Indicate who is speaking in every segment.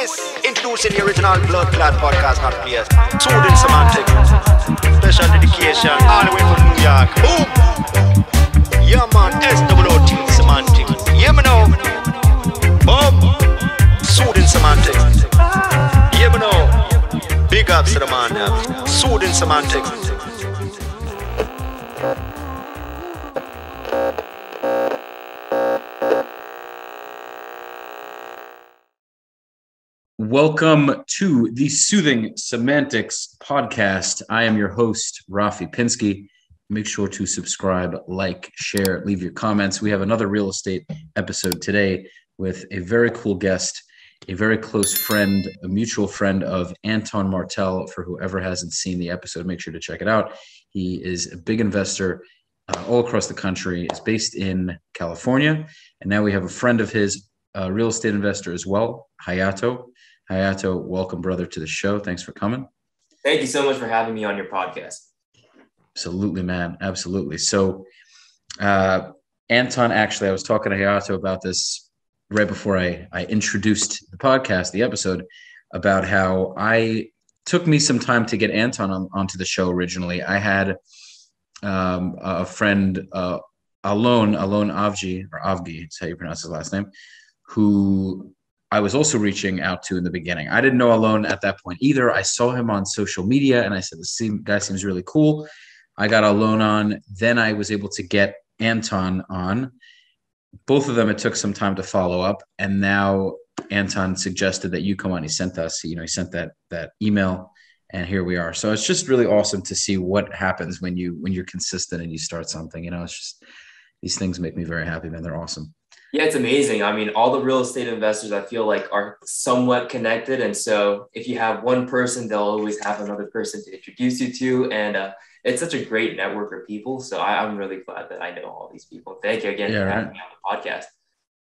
Speaker 1: this. Introducing the original blood clad podcast, not PS. Soothing semantic. Special dedication all the way from New York. Boom! Yeah, man. SWOT semantic. Yeah, me know. Boom! Soothing semantic. Yeah, me know. Big ups to the man. Soothing semantic.
Speaker 2: Welcome to the Soothing Semantics podcast. I am your host, Rafi Pinsky. Make sure to subscribe, like, share, leave your comments. We have another real estate episode today with a very cool guest, a very close friend, a mutual friend of Anton Martel. For whoever hasn't seen the episode, make sure to check it out. He is a big investor all across the country, is based in California. And now we have a friend of his, a real estate investor as well, Hayato. Hayato, welcome, brother, to the show. Thanks for coming.
Speaker 3: Thank you so much for having me on your podcast.
Speaker 2: Absolutely, man. Absolutely. So, Anton, actually, I was talking to Hayato about this right before I introduced the podcast, the episode, about how I took me some time to get Anton onto the show originally. I had a friend, Alon Avgi, or Avgi, that's how you pronounce his last name, who I was also reaching out to in the beginning. I didn't know Alon at that point either. I saw him on social media and I said, this guy seems really cool. I got Alon on. Then I was able to get Anton on. Both of them, it took some time to follow up. And now Anton suggested that you come on. He sent us, he sent that email, and here we are. So it's just really awesome to see what happens when you're consistent and you start something. It's just, these things make me very happy, man. They're awesome.
Speaker 3: Yeah, it's amazing. I mean, all the real estate investors, I feel like, are somewhat connected. And so if you have one person, they'll always have another person to introduce you to. And it's such a great network of people. So I'm really glad that I know all these people. Thank you again for having me on the podcast.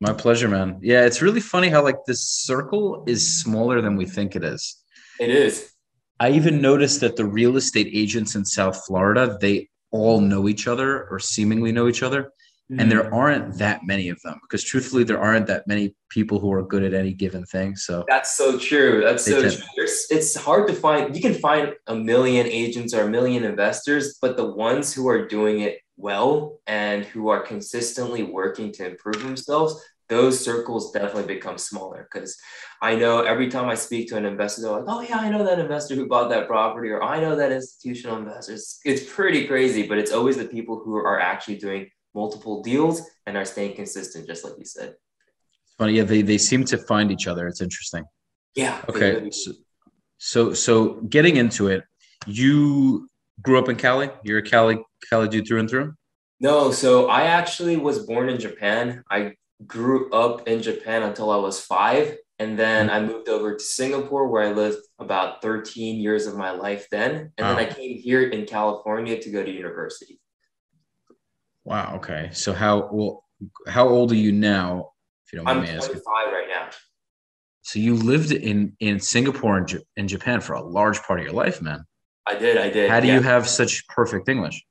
Speaker 2: My pleasure, man. Yeah, it's really funny how this circle is smaller than we think it is.
Speaker 3: It is.
Speaker 2: I even noticed that the real estate agents in South Florida, they all know each other or seemingly know each other. And there aren't that many of them because truthfully, there aren't that many people who are good at any given thing. So
Speaker 3: that's so true. That's so true. It's hard to find. You can find a million agents or a million investors, but the ones who are doing it well and who are consistently working to improve themselves, those circles definitely become smaller. Because I know every time I speak to an investor, they're like, oh yeah, I know that investor who bought that property, or I know that institutional investors. It's pretty crazy, but it's always the people who are actually doing multiple deals and are staying consistent, just like you said.
Speaker 2: Funny, yeah, they seem to find each other. It's interesting.
Speaker 3: Yeah.
Speaker 2: Okay. Really so getting into it, you grew up in Cali? You're a Cali dude through and through?
Speaker 3: No, so I actually was born in Japan. I grew up in Japan until I was 5. And then I moved over to Singapore, where I lived about 13 years of my life then. And then I came here in California to go to university.
Speaker 2: Wow. Okay. So how old are you now? If you don't mind me asking.
Speaker 3: I'm 25 right now.
Speaker 2: So you lived in Singapore and in Japan for a large part of your life, man.
Speaker 3: I did.
Speaker 2: How do you have such perfect English?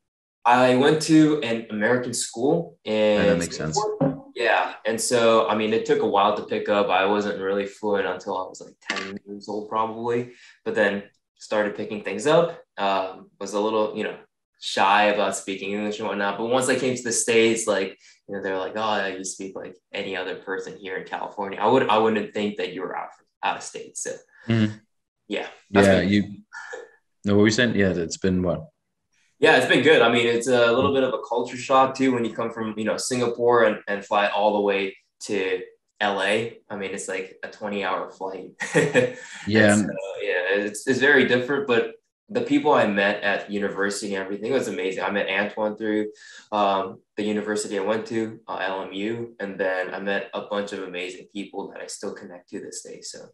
Speaker 3: I went to an American school in
Speaker 2: that makes
Speaker 3: Singapore.
Speaker 2: sense.
Speaker 3: Yeah. And so, I mean, it took a while to pick up. I wasn't really fluent until I was like 10 years old, probably. But then started picking things up. Was a little, shy about speaking English and whatnot. But once I came to the States, they're like, oh, you speak like any other person here in California. I wouldn't think that you were out of state. So yeah.
Speaker 2: Yeah. What were you saying? Yeah. It's been what?
Speaker 3: Yeah, it's been good. I mean, it's a little bit of a culture shock too, when you come from, Singapore and fly all the way to LA. I mean, it's like a 20-hour flight.
Speaker 2: Yeah.
Speaker 3: So, it's very different, but the people I met at university and everything was amazing. I met Antoine through the university I went to, LMU, and then I met a bunch of amazing people that I still connect to this day. So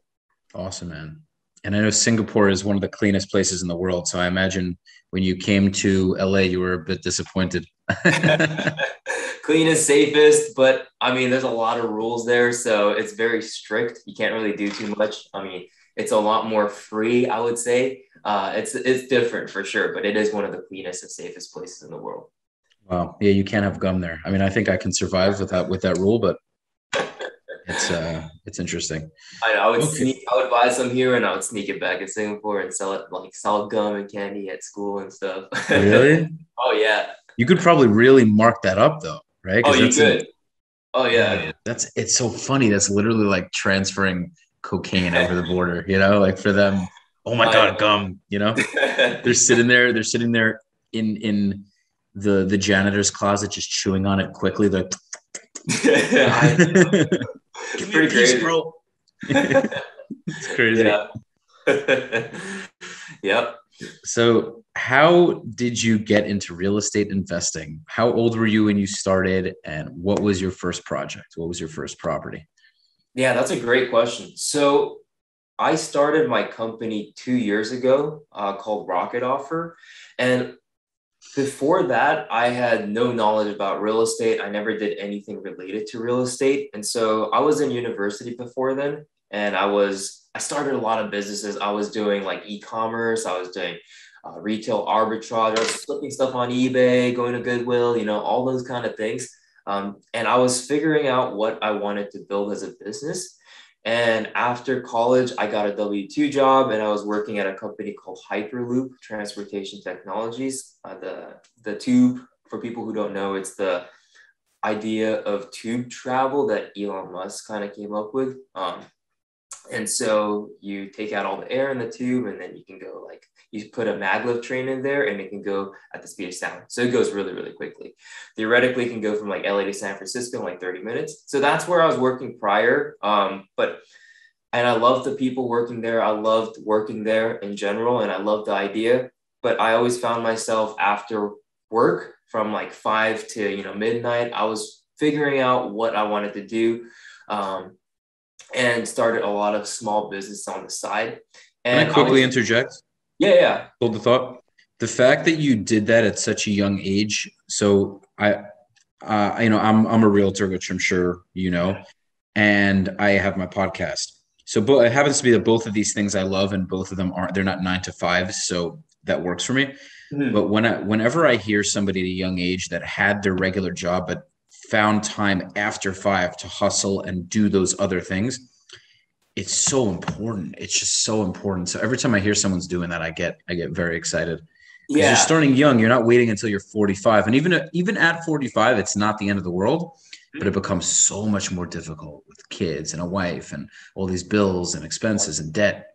Speaker 2: awesome, man. And I know Singapore is one of the cleanest places in the world. So I imagine when you came to LA, you were a bit disappointed.
Speaker 3: Cleanest, safest, but I mean, there's a lot of rules there. So it's very strict. You can't really do too much. I mean, it's a lot more free, I would say. It's different for sure, but it is one of the cleanest and safest places in the world.
Speaker 2: Wow. Yeah, you can't have gum there. I mean, I think I can survive with that rule, but It's interesting.
Speaker 3: I know,
Speaker 2: Okay.
Speaker 3: I would buy some here and I would sneak it back in Singapore and sell it, like sell gum and candy at school and stuff.
Speaker 2: Really?
Speaker 3: Oh yeah.
Speaker 2: You could probably really mark that up though, right?
Speaker 3: Oh,
Speaker 2: Because
Speaker 3: you could. Oh yeah.
Speaker 2: man, it's so funny. That's literally like transferring cocaine over the border, like for them, oh my
Speaker 3: I
Speaker 2: God, gum,
Speaker 3: know.
Speaker 2: they're sitting there in the janitor's closet, just chewing on it quickly. They're
Speaker 3: I know.
Speaker 2: give
Speaker 3: It's
Speaker 2: me a
Speaker 3: pretty
Speaker 2: piece,
Speaker 3: crazy.
Speaker 2: bro. It's crazy.
Speaker 3: Yeah. Yep.
Speaker 2: So, how did you get into real estate investing? How old were you when you started, and what was your first project? What was your first property?
Speaker 3: Yeah, that's a great question. So I started my company 2 years ago called Rocket Offer. And before that, I had no knowledge about real estate. I never did anything related to real estate. And so I was in university before then. And I started a lot of businesses. I was doing like e-commerce. I was doing retail arbitrage. I was flipping stuff on eBay, going to Goodwill, all those kind of things. And I was figuring out what I wanted to build as a business. And after college, I got a W-2 job and I was working at a company called Hyperloop Transportation Technologies. The tube, for people who don't know, it's the idea of tube travel that Elon Musk kind of came up with. And so you take out all the air in the tube and then you can go like, you put a maglev train in there and it can go at the speed of sound. So it goes really, really quickly. Theoretically, it can go from like LA to San Francisco in like 30 minutes. So that's where I was working prior. And I loved the people working there. I loved working there in general and I loved the idea. But I always found myself after work from like 5 to, midnight, I was figuring out what I wanted to do. And started a lot of small business on the side.
Speaker 2: Can
Speaker 3: And
Speaker 2: I quickly interject?
Speaker 3: Yeah.
Speaker 2: Hold the thought. The fact that you did that at such a young age. So I'm a realtor, which I'm sure you know, and I have my podcast. So it happens to be that both of these things I love, and both of them they're not 9 to 5, so that works for me.
Speaker 3: Mm-hmm.
Speaker 2: But whenever I hear somebody at a young age that had their regular job but found time after 5 to hustle and do those other things, it's so important. It's just so important. So every time I hear someone's doing that, I get very excited because you're starting young. You're not waiting until you're 45. And even at 45, it's not the end of the world, but it becomes so much more difficult with kids and a wife and all these bills and expenses and debt.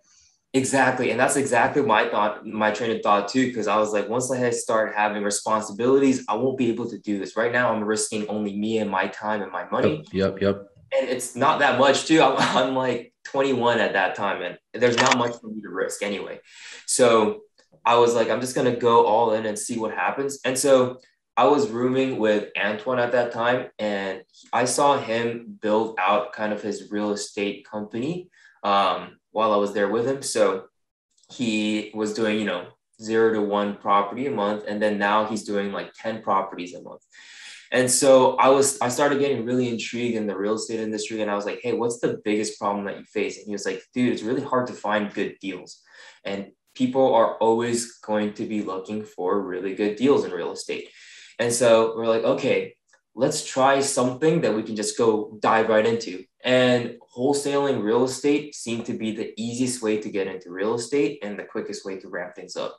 Speaker 3: Exactly. And that's exactly my train of thought too, because I was like, once I start having responsibilities, I won't be able to do this. Right now, I'm risking only me and my time and my money.
Speaker 2: Yep.
Speaker 3: And it's not that much too. I'm like 21 at that time and there's not much for me to risk anyway. So I was like, I'm just going to go all in and see what happens. And so I was rooming with Antoine at that time and I saw him build out kind of his real estate company while I was there with him. So he was doing, 0 to 1 property a month. And then now he's doing like 10 properties a month. And so I started getting really intrigued in the real estate industry. And I was like, hey, what's the biggest problem that you face? And he was like, dude, it's really hard to find good deals. And people are always going to be looking for really good deals in real estate. And so we're like, okay, let's try something that we can just go dive right into. And wholesaling real estate seemed to be the easiest way to get into real estate and the quickest way to ramp things up.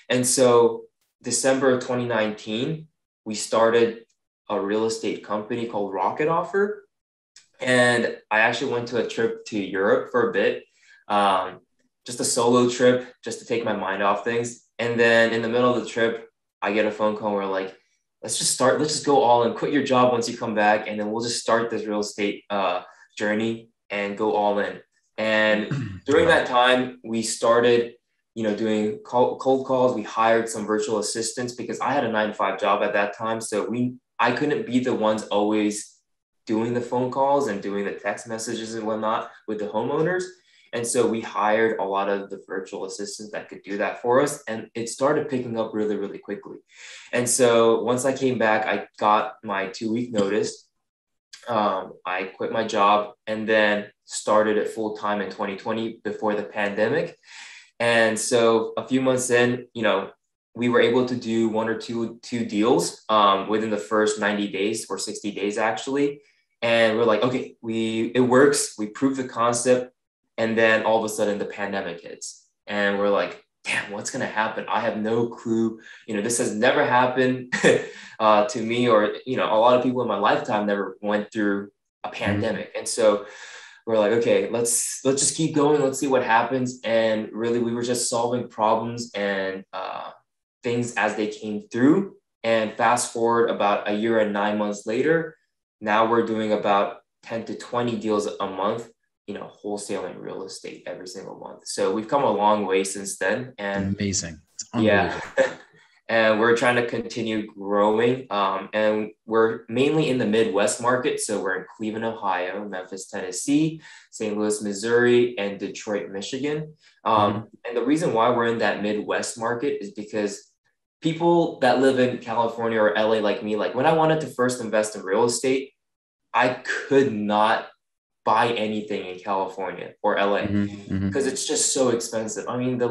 Speaker 3: And so December of 2019, we started a real estate company called Rocket Offer. And I actually went to a trip to Europe for a bit, just a solo trip, just to take my mind off things. And then in the middle of the trip, I get a phone call where like, let's just go all in, quit your job once you come back. And then we'll just start this real estate journey and go all in. And during that time, we started, doing cold calls. We hired some virtual assistants because I had a 9-to-5 job at that time. So I couldn't be the ones always doing the phone calls and doing the text messages and whatnot with the homeowners. And so we hired a lot of the virtual assistants that could do that for us. And it started picking up really, really quickly. And so once I came back, I got my 2-week notice. I quit my job and then started it full time in 2020 before the pandemic. And so a few months in, we were able to do 1 or two deals within the first 90 days or 60 days, actually. And we're like, okay, it works. We prove the concept. And then all of a sudden the pandemic hits and we're like, damn, what's going to happen? I have no clue. This has never happened to me, or, a lot of people in my lifetime never went through a pandemic. And so we're like, okay, let's just keep going. Let's see what happens. And really, we were just solving problems and things as they came through. And fast forward about a year and 9 months later, now we're doing about 10 to 20 deals a month, wholesaling real estate every single month. So we've come a long way since then. And
Speaker 2: amazing. It's unbelievable.
Speaker 3: Yeah. And we're trying to continue growing. And we're mainly in the Midwest market. So we're in Cleveland, Ohio, Memphis, Tennessee, St. Louis, Missouri, and Detroit, Michigan. And the reason why we're in that Midwest market is because people that live in California or LA like me, like when I wanted to first invest in real estate, I could not buy anything in California or LA because it's just so expensive. I mean, the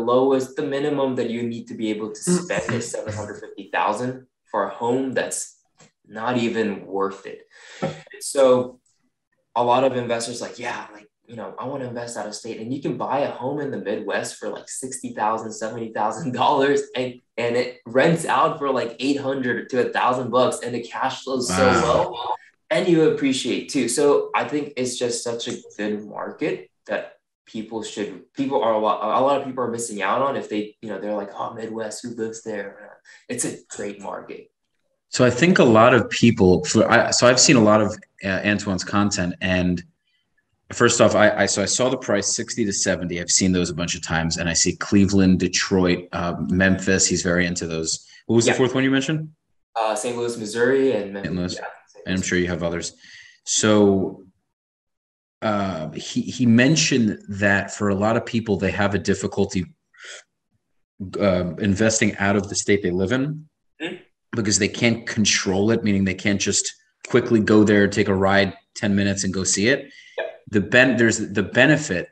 Speaker 3: minimum that you need to be able to spend is $750,000 for a home that's not even worth it. So a lot of investors like, I want to invest out of state, and you can buy a home in the Midwest for like $60,000, $70,000, and it rents out for like $800 to $1,000, and the cash flows so well. And you appreciate too. So I think it's just such a good market that a lot of people are missing out on if they, they're like, oh, Midwest, who lives there? It's a great market.
Speaker 2: So I think a lot of people, so I've seen a lot of Antoine's content, and first off, I saw the price 60 to 70. I've seen those a bunch of times, and I see Cleveland, Detroit, Memphis. He's very into those. What was the fourth one you mentioned?
Speaker 3: St. Louis, Missouri, and Memphis.
Speaker 2: St. Louis. And I'm sure you have others. So he mentioned that for a lot of people, they have a difficulty investing out of the state they live in because they can't control it, meaning they can't just quickly go there, take a ride 10 minutes and go see it. There's the benefit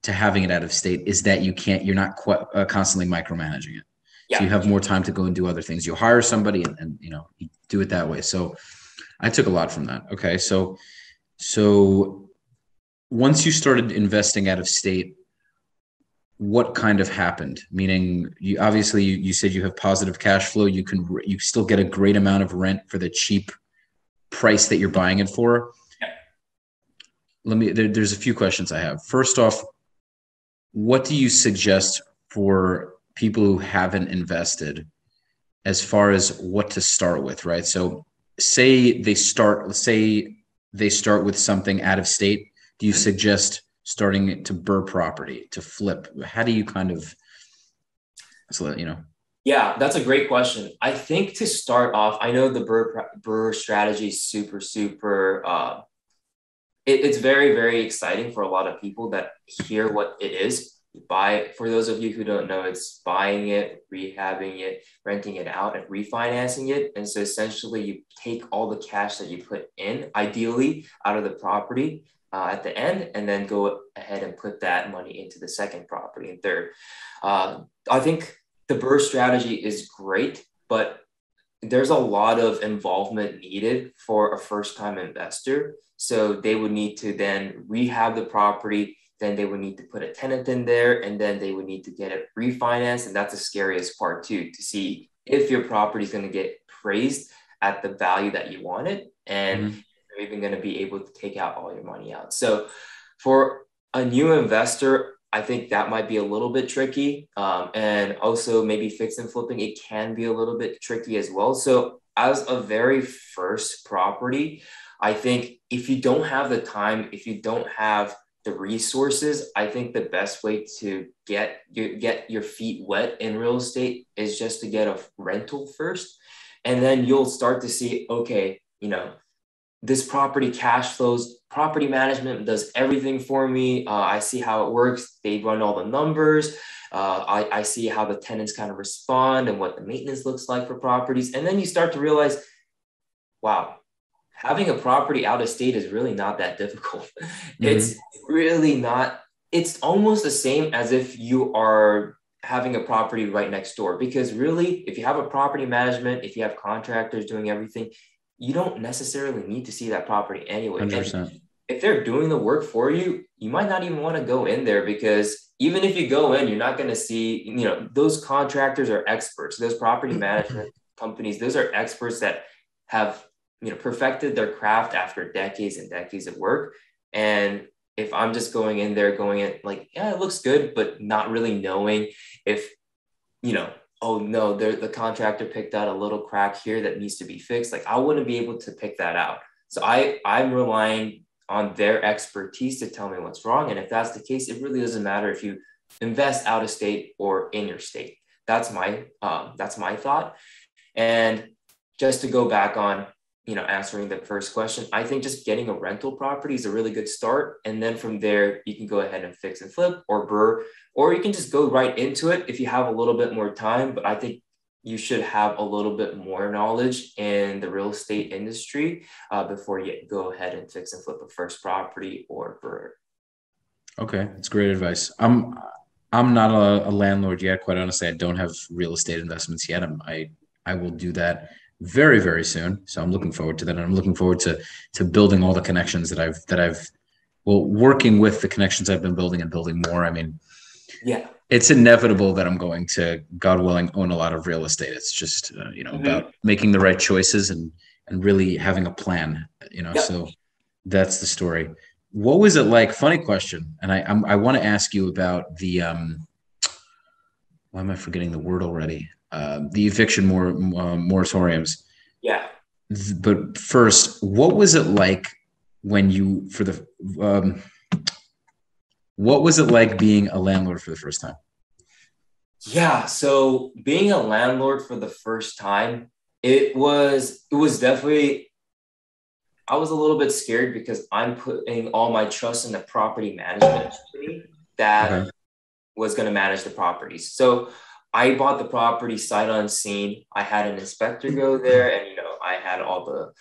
Speaker 2: to having it out of state is that you're not constantly micromanaging it. So you have more time to go and do other things. You hire somebody and you do it that way. So I took a lot from that. Okay. So once you started investing out of state, what kind of happened? Meaning you said you have positive cash flow. You still get a great amount of rent for the cheap price that you're buying it for. There's a few questions I have. First off, what do you suggest for people who haven't invested as far as what to start with, right? So say they start with something out of state. Do you suggest starting to burr property, to flip? How do you
Speaker 3: Yeah, that's a great question. I think to start off, I know the burr strategy is super, it's very, very exciting for a lot of people that hear what it is. For those of you who don't know, it's buying it, rehabbing it, renting it out, and refinancing it. And so essentially you take all the cash that you put in, ideally out of the property at the end, and then go ahead and put that money into the second property and third. I think the burr strategy is great, but there's a lot of involvement needed for a first-time investor. So they would need to then rehab the property, then they would need to put a tenant in there, and then they would need to get it refinanced. And that's the scariest part too, to see if your property is going to get appraised at the value that you want it, and you're even going to be able to take out all your money out. So for a new investor, I think that might be a little bit tricky. And also maybe fix and flipping, it can be a little bit tricky as well. So as a very first property, I think if you don't have the time, if you don't have the resources, I think the best way to get your feet wet in real estate is just to get a rental first. And then you'll start to see, okay, this property cash flows, property management does everything for me. I see how it works. They run all the numbers. I see how the tenants kind of respond and what the maintenance looks like for properties. And then you start to realize, wow, having a property out of state is really not that difficult. It's really not. It's almost the same as if you are having a property right next door, because really, if you have a property management, if you have contractors doing everything, you don't necessarily need to see that property anyway.
Speaker 2: 100%.
Speaker 3: And if they're doing the work for you, you might not even want to go in there, because even if you go in, you're not going to see, those contractors are experts. Those property management companies, those are experts that have, perfected their craft after decades and decades of work. And if I'm just going in like, yeah, it looks good, but not really knowing if, oh no, the contractor picked out a little crack here that needs to be fixed. Like, I wouldn't be able to pick that out. So I'm relying on their expertise to tell me what's wrong. And if that's the case, it really doesn't matter if you invest out of state or in your state. That's my thought. And just to go back on, answering the first question, I think just getting a rental property is a really good start. And then from there, you can go ahead and fix and flip or burr, or you can just go right into it if you have a little bit more time. But I think you should have a little bit more knowledge in the real estate industry before you go ahead and fix and flip a first property or burr.
Speaker 2: Okay, that's great advice. I'm not a landlord yet. Quite honestly, I don't have real estate investments yet. I will do that very, very soon. So I'm looking forward to that. And I'm looking forward to building all the connections working with the connections I've been building and building more. I mean,
Speaker 3: yeah,
Speaker 2: it's inevitable that I'm going to, God willing, own a lot of real estate. It's just, about making the right choices and really having a plan, so that's the story. What was it like? Funny question. And I want to ask you about the, why am I forgetting the word already? The eviction moratoriums.
Speaker 3: Yeah.
Speaker 2: But first, what was it like when you, what was it like being a landlord for the first time?
Speaker 3: Yeah. So being a landlord for the first time, it was definitely, I was a little bit scared because I'm putting all my trust in the property management company that was going to manage the properties. So I bought the property sight unseen. I had an inspector go there, and I had all the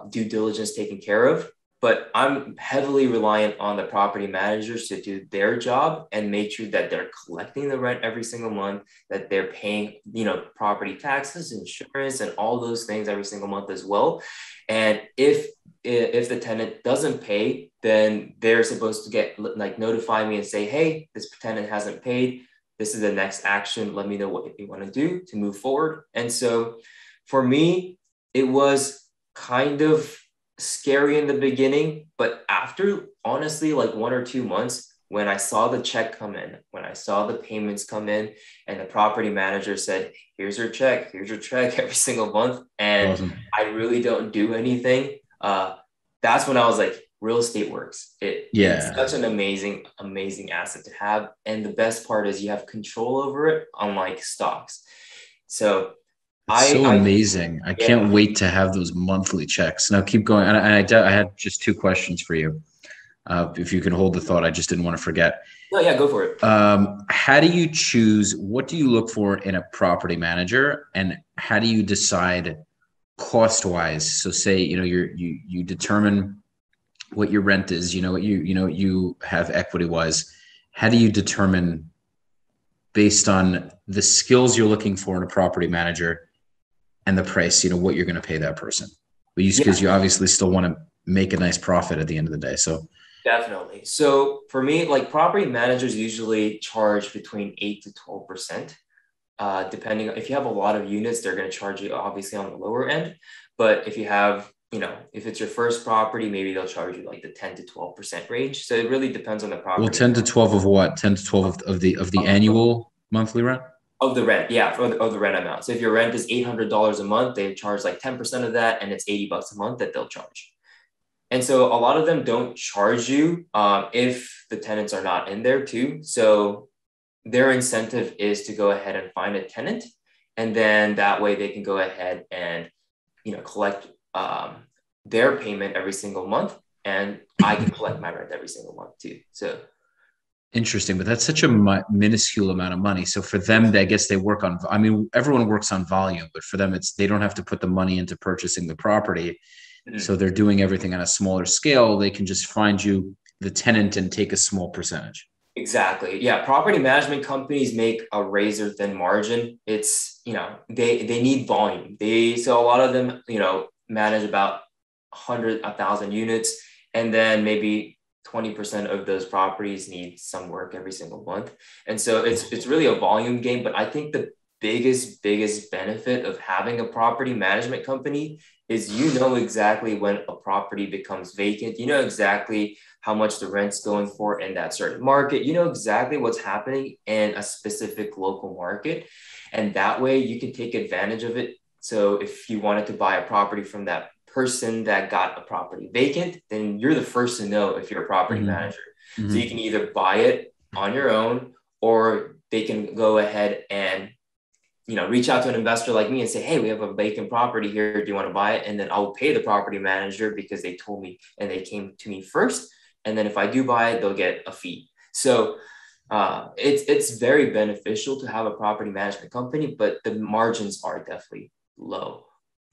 Speaker 3: due diligence taken care of. But I'm heavily reliant on the property managers to do their job and make sure that they're collecting the rent every single month, that they're paying, property taxes, insurance, and all those things every single month as well. And if the tenant doesn't pay, then they're supposed to get notify me and say, hey, this tenant hasn't paid. This is the next action. Let me know what you want to do to move forward. And so for me, it was kind of scary in the beginning, but after honestly 1 or 2 months, when I saw the check come in, when I saw the payments come in, and the property manager said, here's your check every single month, and
Speaker 2: Awesome.
Speaker 3: I really don't do anything, that's when I was like, real estate works. It's such an amazing asset to have. And the best part is you have control over it, unlike stocks. So
Speaker 2: it's amazing. I can't wait to have those monthly checks. Now keep going. And I had just 2 questions for you. If you can hold the thought, I just didn't want to forget.
Speaker 3: No, yeah, go for it.
Speaker 2: How do you choose? What do you look for in a property manager, and how do you decide cost-wise? So say, you determine what your rent is, you have equity-wise. How do you determine, based on the skills you're looking for in a property manager and the price, what you're going to pay that person? Because you obviously still want to make a nice profit at the end of the day. So
Speaker 3: definitely. So for me, property managers usually charge between 8 to 12%. Depending, if you have a lot of units, they're going to charge you obviously on the lower end. But if you have, if it's your first property, maybe they'll charge you the 10 to 12% range. So it really depends on the property.
Speaker 2: Well, 10 to 12 of what? 10 to 12 of the annual monthly rent?
Speaker 3: Of the rent, yeah, of the rent amount. So if your rent is $800 a month, they charge 10% of that, and it's $80 a month that they'll charge. And so a lot of them don't charge you if the tenants are not in there too. So their incentive is to go ahead and find a tenant, and then that way they can go ahead and collect their payment every single month, and I can collect my rent every single month too. So
Speaker 2: interesting, but that's such a minuscule amount of money. So for them, I guess they work on, everyone works on volume, but for them, they don't have to put the money into purchasing the property. Mm-hmm. So they're doing everything on a smaller scale. They can just find you the tenant and take a small percentage.
Speaker 3: Exactly. Yeah. Property management companies make a razor thin margin. It's, they need volume. So a lot of them, manage about 1,000 units, and then maybe 20% of those properties need some work every single month. And so it's really a volume game. But I think the biggest benefit of having a property management company is you know exactly when a property becomes vacant. You know exactly how much the rent's going for in that certain market. You know exactly what's happening in a specific local market. And that way you can take advantage of it. So if you wanted to buy a property from that person that got a property vacant, then you're the first to know if you're a property manager. So you can either buy it on your own, or they can go ahead and reach out to an investor like me and say, hey, we have a vacant property here. Do you want to buy it? And then I'll pay the property manager because they told me and they came to me first. And then if I do buy it, they'll get a fee. So it's very beneficial to have a property management company, but the margins are definitely low.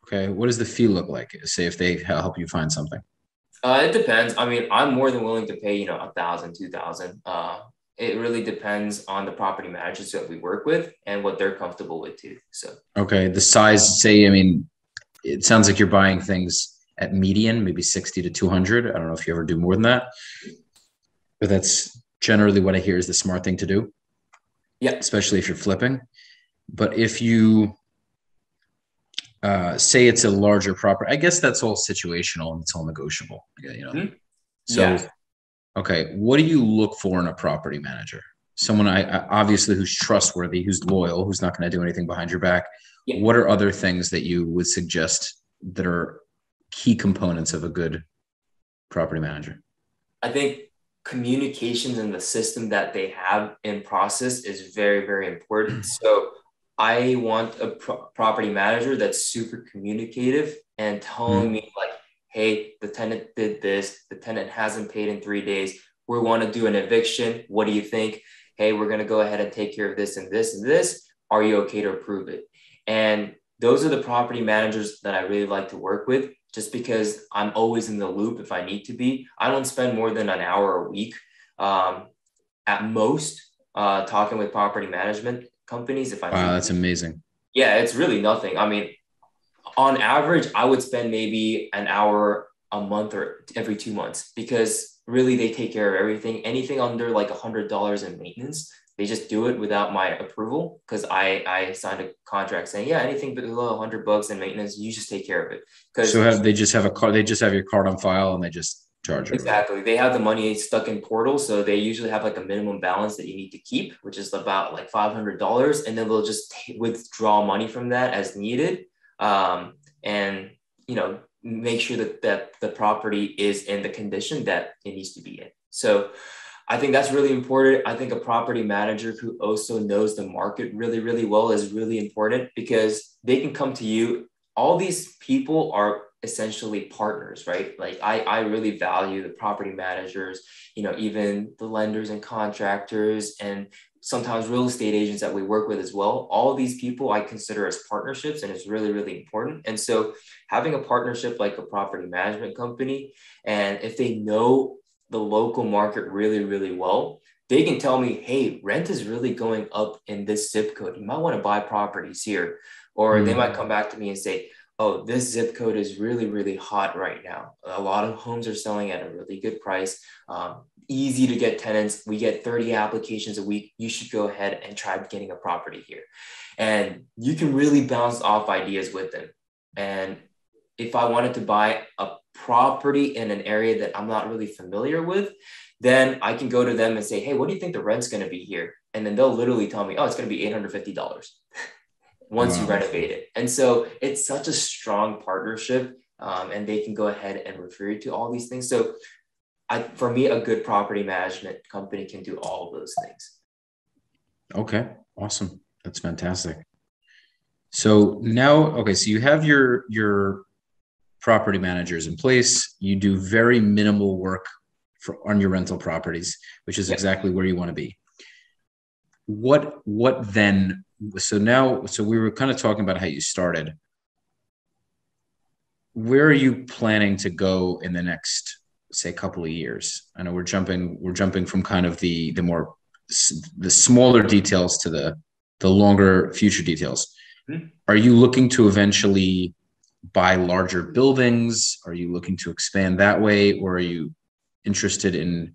Speaker 2: Okay. What does the fee look like? Say if they help you find something.
Speaker 3: It depends. I mean, I'm more than willing to pay, $1,000, $2,000. It really depends on the property managers that we work with and what they're comfortable with too. So,
Speaker 2: okay. The size, it sounds like you're buying things at median, maybe 60 to 200. I don't know if you ever do more than that, but that's generally what I hear is the smart thing to do.
Speaker 3: Yeah.
Speaker 2: Especially if you're flipping. But if you say it's a larger property, I guess that's all situational and it's all negotiable. So, yeah. Okay. What do you look for in a property manager? Someone obviously who's trustworthy, who's loyal, who's not going to do anything behind your back. Yeah. What are other things that you would suggest that are key components of a good property manager?
Speaker 3: I think communications and the system that they have in process is very, very important. So I want a property manager that's super communicative and telling me like, hey, the tenant did this. The tenant hasn't paid in 3 days. We want to do an eviction. What do you think? Hey, we're going to go ahead and take care of this and this and this. Are you okay to approve it? And those are the property managers that I really like to work with, just because I'm always in the loop if I need to be. I don't spend more than an hour a week at most talking with property management companies.
Speaker 2: Wow, that's amazing.
Speaker 3: Yeah, it's really nothing. I mean, on average, I would spend maybe an hour a month or every 2 months, because really they take care of everything. Anything under like $100 in maintenance, they just do it without my approval, because I signed a contract saying, yeah, anything below $100 in maintenance, you just take care of it.
Speaker 2: So they just have a card, they just have your card on file and they just charge it.
Speaker 3: Exactly. They have the money stuck in portal. So they usually have like a minimum balance that you need to keep, which is about like $500. And then they'll just withdraw money from that as needed. And, make sure that the property is in the condition that it needs to be in. So I think that's really important. I think a property manager who also knows the market really, really well is really important, because they can come to you. All these people are essentially partners, right? Like I really value the property managers, even the lenders and contractors and sometimes real estate agents that we work with as well. All of these people I consider as partnerships, and it's really, really important. And so having a partnership like a property management company, and if they know the local market really, really well, they can tell me, hey, rent is really going up in this zip code. You might want to buy properties here. Or they might come back to me and say, oh, this zip code is really, really hot right now. A lot of homes are selling at a really good price. Easy to get tenants. We get 30 applications a week. You should go ahead and try getting a property here. And you can really bounce off ideas with them. And if I wanted to buy a property in an area that I'm not really familiar with, then I can go to them and say, hey, what do you think the rent's going to be here? And then they'll literally tell me, oh, it's going to be $850 once you renovate it. And so it's such a strong partnership, and they can go ahead and refer you to all these things. So for me, a good property management company can do all of those things.
Speaker 2: Okay, awesome. That's fantastic. So now, so you have your property managers in place. You do very minimal work on your rental properties, which is exactly where you want to be. What then? So we were kind of talking about how you started. Where are you planning to go in the next, say, couple of years? I know we're jumping from kind of the smaller details to the longer future details. Are you looking to eventually buy larger buildings? Are you looking to expand that way, or are you interested in,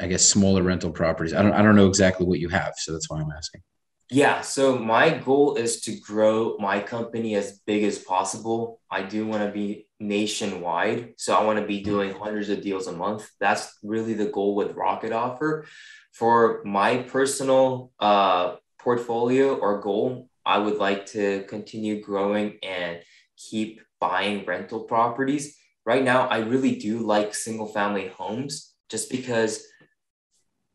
Speaker 2: I guess, smaller rental properties? I don't know exactly what you have, so that's why I'm asking.
Speaker 3: Yeah, so my goal is to grow my company as big as possible. I do want to be nationwide. So I want to be doing hundreds of deals a month. That's really the goal with Rocket Offer. For my personal portfolio or goal, I would like to continue growing and keep buying rental properties. Right now, I really do like single family homes just because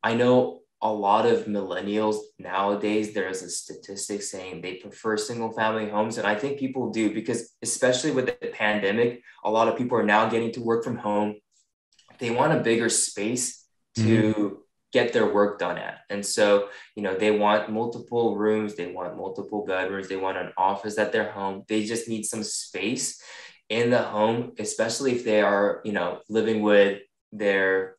Speaker 3: I know a lot of millennials nowadays, there's a statistic saying they prefer single family homes. And I think people do because especially with the pandemic, a lot of people are now getting to work from home. They want a bigger space to get their work done at. And so, they want multiple rooms, they want multiple bedrooms, they want an office at their home. They just need some space in the home, especially if they are, living with their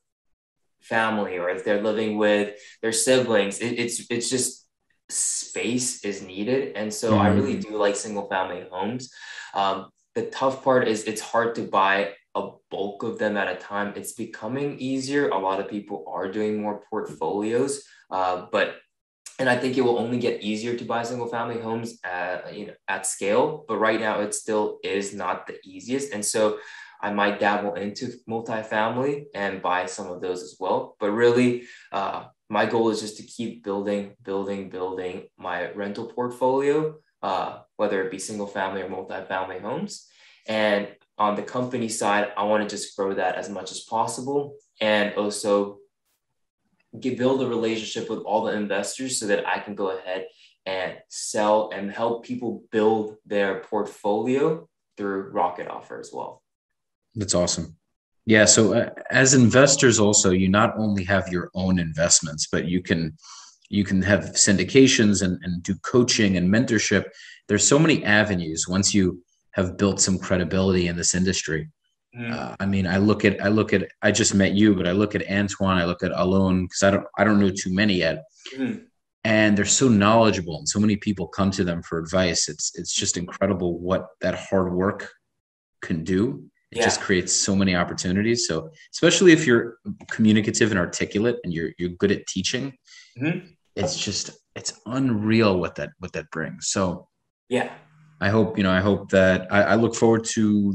Speaker 3: family or if they're living with their siblings. It's just space is needed. And so I really do like single family homes. The tough part is it's hard to buy a bulk of them at a time. It's becoming easier. A lot of people are doing more portfolios, and I think it will only get easier to buy single family homes at scale. But right now it still is not the easiest. And so I might dabble into multifamily and buy some of those as well. But really, my goal is just to keep building my rental portfolio, whether it be single family or multifamily homes. And on the company side, I want to just grow that as much as possible and also build a relationship with all the investors so that I can go ahead and sell and help people build their portfolio through Rocket Offer as well.
Speaker 2: That's awesome. Yeah. So as investors also, you not only have your own investments, but you can have syndications and do coaching and mentorship. There's so many avenues once you have built some credibility in this industry. I mean, I just met you, but I look at Antoine, I look at Alon, because I don't know too many yet. And they're so knowledgeable and so many people come to them for advice. It's just incredible what that hard work can do. It just creates so many opportunities. So especially if you're communicative and articulate and you're good at teaching, it's unreal what that brings. So I hope that I look forward to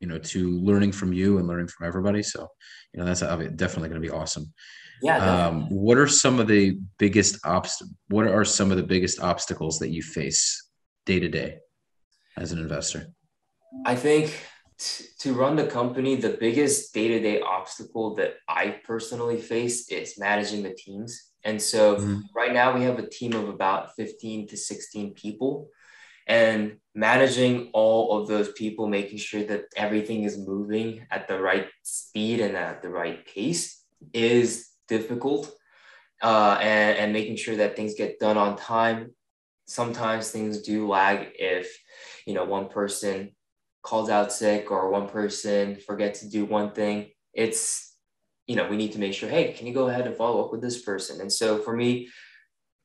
Speaker 2: learning from you and learning from everybody. So, that's definitely going to be awesome. What are some of the biggest obstacles that you face day to day as an investor?
Speaker 3: I think to run the company, the biggest day-to-day obstacle that I personally face is managing the teams. And so right now we have a team of about 15 to 16 people, and managing all of those people, making sure that everything is moving at the right speed and at the right pace is difficult. And making sure that things get done on time. Sometimes things do lag if, one person calls out sick or one person forgets to do one thing. It's, we need to make sure, hey, can you go ahead and follow up with this person? And so for me,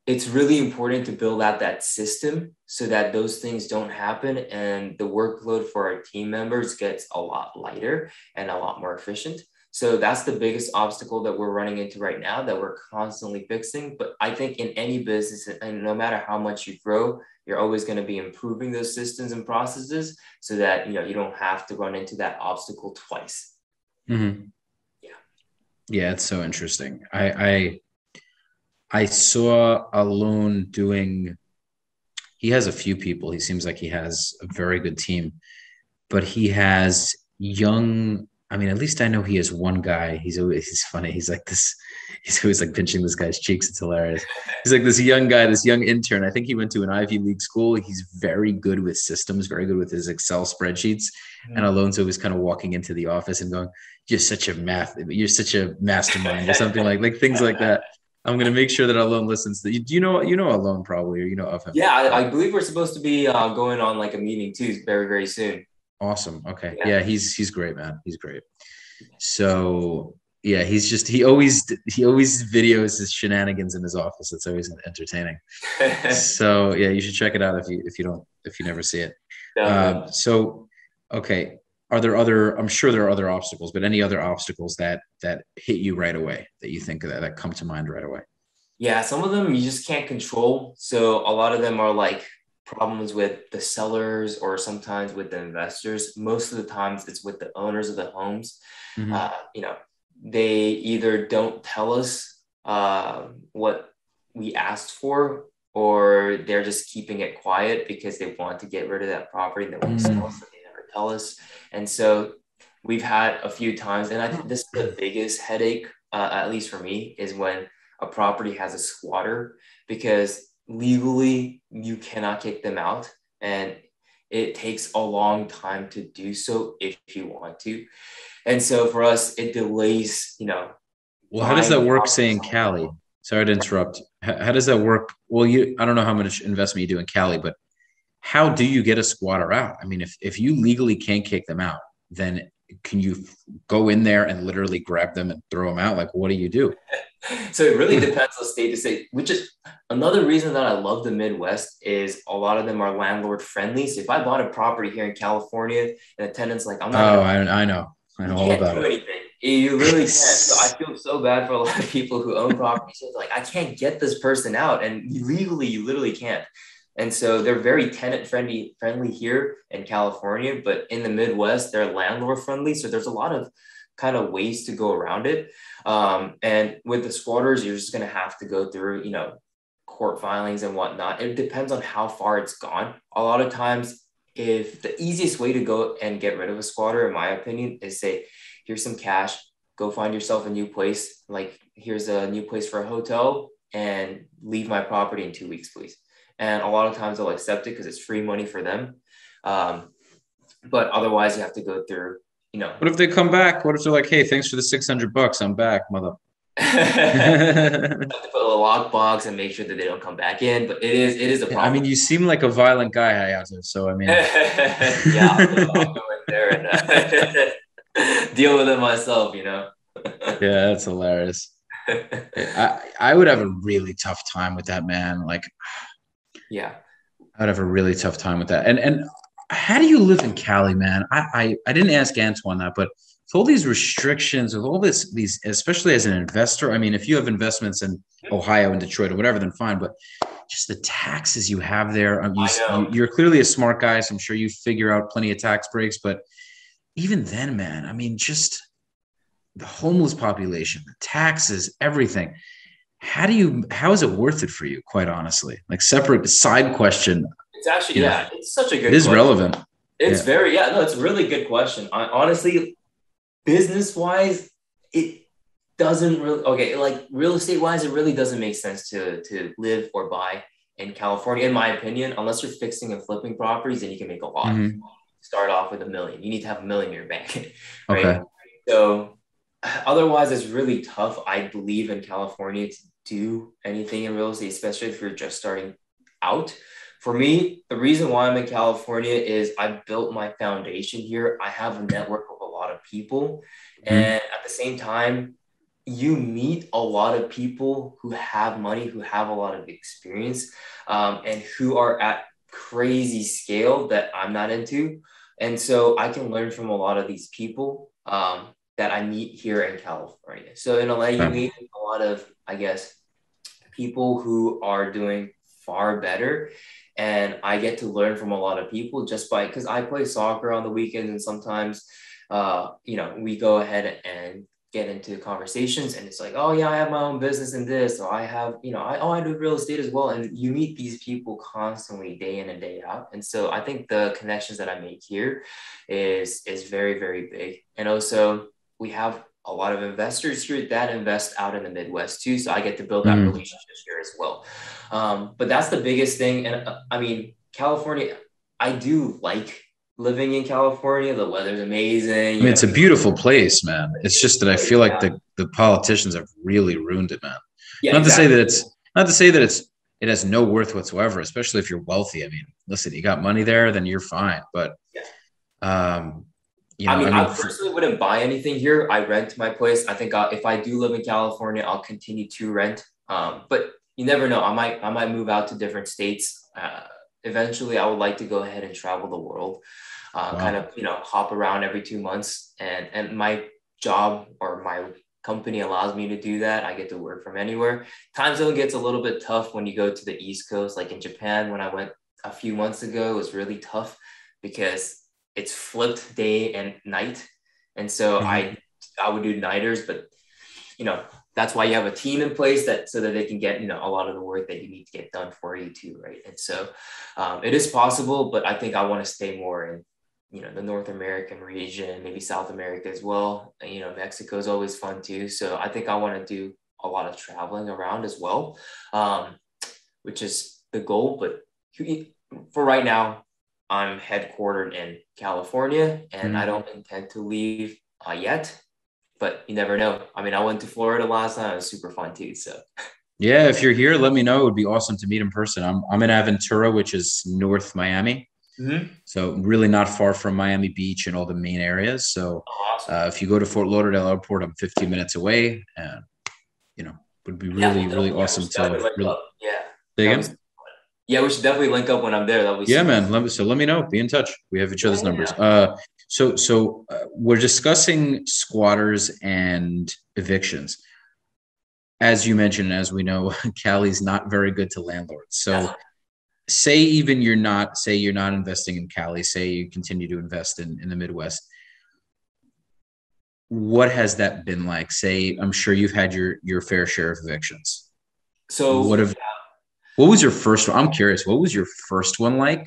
Speaker 3: it's really important to build out that system so that those things don't happen and the workload for our team members gets a lot lighter and a lot more efficient. So that's the biggest obstacle that we're running into right now that we're constantly fixing. But I think in any business, and no matter how much you grow, you're always going to be improving those systems and processes so that, you don't have to run into that obstacle twice.
Speaker 2: Yeah, it's so interesting. I saw Alon he has a few people. He seems like he has a very good team, but he has at least I know he has one guy. He's funny. He's like this. He's always like pinching this guy's cheeks. It's hilarious. He's like this young guy, this young intern. I think he went to an Ivy League school. He's very good with systems, very good with his Excel spreadsheets. And Alonso was kind of walking into the office and going, you're such a mastermind or something like things like that. I'm going to make sure that Alon listens to you. You know Alon probably, or you know of him.
Speaker 3: Yeah, I believe we're supposed to be going on like a meeting too very, very soon.
Speaker 2: Awesome. Okay. Yeah, he's great, man. He's great. So yeah, he always videos his shenanigans in his office. It's always entertaining. So yeah, you should check it out if you never see it. So, okay. Are there other, I'm sure there are other obstacles, but any other obstacles that hit you right away that you think of that come to mind right away?
Speaker 3: Yeah, some of them you just can't control. So a lot of them are like problems with the sellers or sometimes with the investors. Most of the times it's with the owners of the homes.
Speaker 2: Mm-hmm.
Speaker 3: You know, they either don't tell us what we asked for, or they're just keeping it quiet because they want to get rid of that property. They want to sell us, but they never tell us. And so we've had a few times, and I think this is the biggest headache, at least for me, is when a property has a squatter, because legally you cannot kick them out, and it takes a long time to do so if you want to. And so for us, it delays,
Speaker 2: Well, how does
Speaker 3: buying
Speaker 2: that work, say,
Speaker 3: properties.
Speaker 2: in Cali? Sorry to interrupt. How does that work? Well, I don't know how much investment you do in Cali, but how do you get a squatter out? I mean, if you legally can't kick them out, then can you go in there and literally grab them and throw them out? Like, what do you do?
Speaker 3: So it really depends on state to state, which is another reason that I love the Midwest. Is a lot of them are landlord friendly. So if I bought a property here in California and the tenant's like, I'm not
Speaker 2: Oh,
Speaker 3: gonna,
Speaker 2: I know. I
Speaker 3: you
Speaker 2: know all
Speaker 3: can't
Speaker 2: about
Speaker 3: do
Speaker 2: it.
Speaker 3: anything. You really can't. So I feel so bad for a lot of people who own properties. So like, I can't get this person out, and legally, you literally can't. And so they're very tenant friendly here in California, but in the Midwest, they're landlord friendly. So there's a lot of kind of ways to go around it. And with the squatters, you're just going to have to go through, court filings and whatnot. It depends on how far it's gone. A lot of times, if the easiest way to go and get rid of a squatter, in my opinion, is say, here's some cash, go find yourself a new place. Like, here's a new place for a hotel, and leave my property in 2 weeks, please. And a lot of times they'll accept it because it's free money for them. But otherwise you have to go through,
Speaker 2: What if they come back? What if they're like, hey, thanks for the $600? I'm back, mother.
Speaker 3: have to put a lockbox and make sure that they don't come back in. But it is a problem.
Speaker 2: I mean, you seem like a violent guy, Hayato. So I mean,
Speaker 3: yeah, I'll go in there and deal with it myself.
Speaker 2: Yeah, that's hilarious. I would have a really tough time with that, man. Like,
Speaker 3: yeah,
Speaker 2: I would have a really tough time with that. And how do you live in Cali, man? I didn't ask Antoine that, but with all these restrictions, with all these, especially as an investor, I mean, if you have investments in Ohio and Detroit or whatever, then fine. But just the taxes you have there, you're clearly a smart guy, so I'm sure you figure out plenty of tax breaks. But even then, man, I mean, just the homeless population, the taxes, everything. How is it worth it for you, quite honestly? Like, separate side question.
Speaker 3: it's actually, it's such a good
Speaker 2: It is
Speaker 3: question.
Speaker 2: relevant.
Speaker 3: It's it's a really good question. Honestly, business wise, it doesn't really, okay, like real estate wise, it really doesn't make sense to live or buy in California, in my opinion, unless you're fixing and flipping properties, and you can make a lot.
Speaker 2: Mm-hmm.
Speaker 3: Start off with $1 million. You need to have $1 million in your bank, right?
Speaker 2: Okay.
Speaker 3: So otherwise, it's really tough, I believe, in California to do anything in real estate, especially if you're just starting out. For me, the reason why I'm in California is I built my foundation here. I have a network of a lot of people.
Speaker 2: Mm-hmm.
Speaker 3: And at the same time, you meet a lot of people who have money, who have a lot of experience, and who are at crazy scale that I'm not into. And so I can learn from a lot of these people that I meet here in California. So in LA, you meet a lot of, I guess, people who are doing far better. And I get to learn from a lot of people just because I play soccer on the weekends, and sometimes, we go ahead and get into conversations, and it's like, oh yeah, I have my own business in this, or I have, I do real estate as well. And you meet these people constantly, day in and day out. And so I think the connections that I make here is very, very big. And also we have a lot of investors here that invest out in the Midwest too. So I get to build that relationship here as well. But that's the biggest thing. And I mean, California, I do like living in California. The weather's amazing.
Speaker 2: I mean, it's a beautiful place, man. It's just that I feel like the politicians have really ruined it, man.
Speaker 3: Yeah,
Speaker 2: not to say that it has no worth whatsoever, especially if you're wealthy. I mean, listen, you got money there, then you're fine. But
Speaker 3: I personally wouldn't buy anything here. I rent my place. I think if I do live in California, I'll continue to rent. But you never know. I might move out to different states eventually I would like to go ahead and travel the world, kind of, hop around every 2 months, and my job or my company allows me to do that. I get to work from anywhere. Time zone gets a little bit tough when you go to the East Coast. Like in Japan, when I went a few months ago, it was really tough because it's flipped day and night. And so I would do nighters, but that's why you have a team in place so that they can get, a lot of the work that you need to get done for you too. Right. And so it is possible, but I think I want to stay more in, the North American region, maybe South America as well. Mexico is always fun too. So I think I want to do a lot of traveling around as well, which is the goal. But for right now, I'm headquartered in California, and I don't intend to leave yet, but you never know. I mean, I went to Florida last time. It was super fun too. So
Speaker 2: yeah, if you're here, let me know. It would be awesome to meet in person. I'm in Aventura, which is North Miami. So really not far from Miami Beach and all the main areas. So
Speaker 3: awesome.
Speaker 2: If you go to Fort Lauderdale Airport, I'm 15 minutes away, and would be really, really awesome to really.
Speaker 3: Yeah, we should definitely link up when I'm there. That'll be
Speaker 2: man. Let me know. Be in touch. We have each other's numbers. So we're discussing squatters and evictions. As you mentioned, as we know, Cali's not very good to landlords. So say you're not investing in Cali, say you continue to invest in the Midwest. What has that been like? Say, I'm sure you've had your fair share of evictions.
Speaker 3: So
Speaker 2: what was your first one? I'm curious. What was your first one like?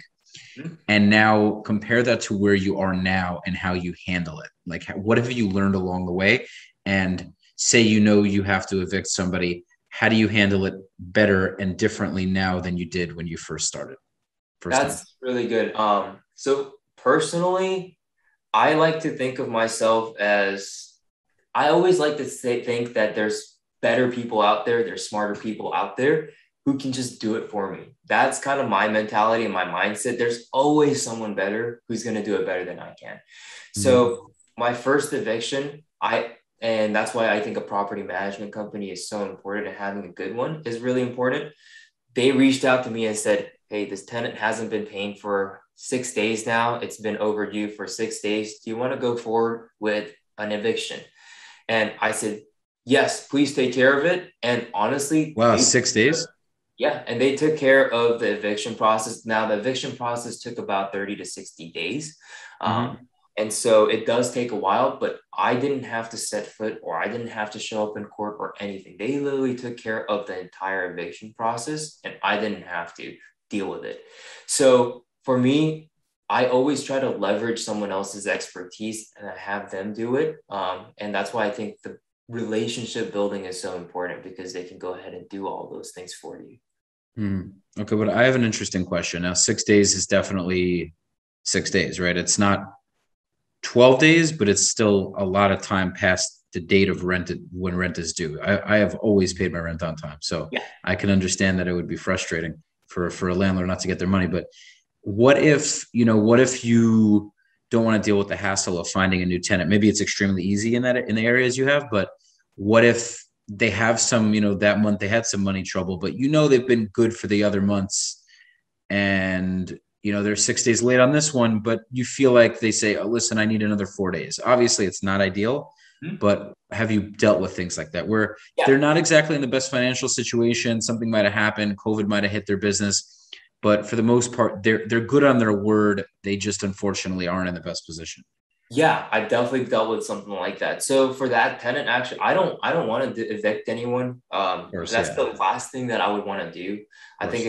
Speaker 2: And now compare that to where you are now and how you handle it. Like, what have you learned along the way? And say, you have to evict somebody. How do you handle it better and differently now than you did when you first started?
Speaker 3: That's really good. So personally, I like to think of myself as, I always like to think that there's better people out there. There's smarter people out there who can just do it for me. That's kind of my mentality and my mindset. There's always someone better who's going to do it better than I can. So my first eviction, and that's why I think a property management company is so important, and having a good one is really important. They reached out to me and said, hey, this tenant hasn't been paying for 6 days now. It's been overdue for 6 days. Do you want to go forward with an eviction? And I said, yes, please take care of it. And honestly,
Speaker 2: wow, 6 days?
Speaker 3: Yeah. And they took care of the eviction process. Now, the eviction process took about 30 to 60 days. And so it does take a while, but I didn't have to set foot, or I didn't have to show up in court or anything. They literally took care of the entire eviction process, and I didn't have to deal with it. So for me, I always try to leverage someone else's expertise and have them do it. And that's why I think the relationship building is so important, because they can go ahead and do all those things for you.
Speaker 2: Okay, but I have an interesting question. Now, 6 days is definitely 6 days, right? It's not 12 days, but it's still a lot of time past the date of when rent is due. I have always paid my rent on time. So I can understand that it would be frustrating for a landlord not to get their money. But what if you don't want to deal with the hassle of finding a new tenant? Maybe it's extremely easy in the areas you have, but what if they have some, that month they had some money trouble, but they've been good for the other months, and they're 6 days late on this one, but you feel like they say, oh, listen, I need another 4 days. Obviously it's not ideal, but have you dealt with things like that where they're not exactly in the best financial situation? Something might've happened. COVID might've hit their business, but for the most part, they're good on their word. They just unfortunately aren't in the best position.
Speaker 3: Yeah, I definitely dealt with something like that. So for that tenant, actually, I don't want to evict anyone. That's the last thing that I would want to do. I think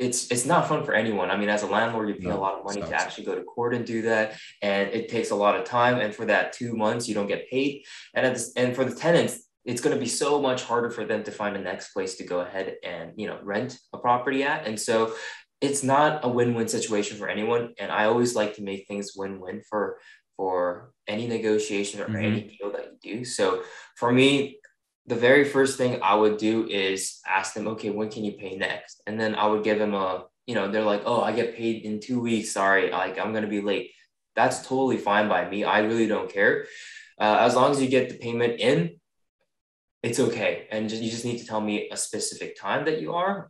Speaker 3: it's not fun for anyone. I mean, as a landlord, you pay a lot of money to actually go to court and do that, and it takes a lot of time. And for that 2 months, you don't get paid. And for the tenants, it's going to be so much harder for them to find the next place to go ahead and rent a property at. And so it's not a win-win situation for anyone. And I always like to make things win-win for any negotiation or any deal that you do. So for me, the very first thing I would do is ask them, okay, when can you pay next? And then I would give them they're like, oh, I get paid in 2 weeks. Sorry, I'm going to be late. That's totally fine by me. I really don't care. As long as you get the payment in, it's okay. And you just need to tell me a specific time that you are,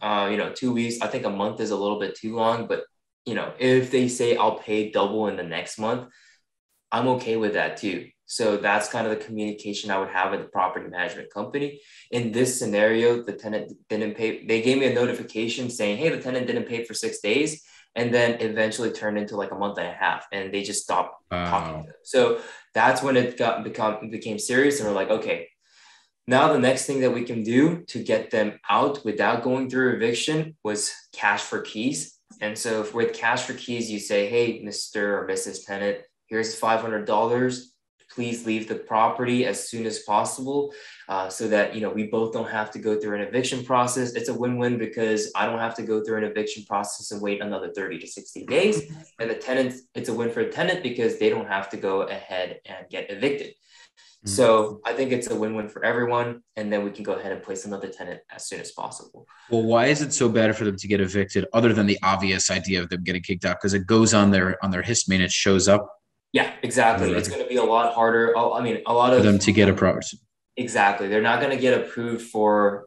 Speaker 3: 2 weeks. I think a month is a little bit too long, but if they say I'll pay double in the next month, I'm okay with that too. So that's kind of the communication I would have with the property management company. In this scenario, the tenant didn't pay. They gave me a notification saying, hey, the tenant didn't pay for 6 days. And then eventually turned into like a month and a half, and they just stopped talking to them. So that's when it became serious. And we're like, okay, now the next thing that we can do to get them out without going through eviction was cash for keys. And so with cash for keys, you say, hey, Mr. or Mrs. Tenant, here's $500. Please leave the property as soon as possible, so that, we both don't have to go through an eviction process. It's a win-win because I don't have to go through an eviction process and wait another 30 to 60 days. And the tenant, it's a win for the tenant because they don't have to go ahead and get evicted. So I think it's a win-win for everyone. And then we can go ahead and place another tenant as soon as possible.
Speaker 2: Well, why is it so bad for them to get evicted other than the obvious idea of them getting kicked out? Because it goes on their history and it shows up.
Speaker 3: Yeah, exactly. It's going to be a lot harder. I mean, a lot of
Speaker 2: for them to get approved.
Speaker 3: Exactly. They're not going to get approved for,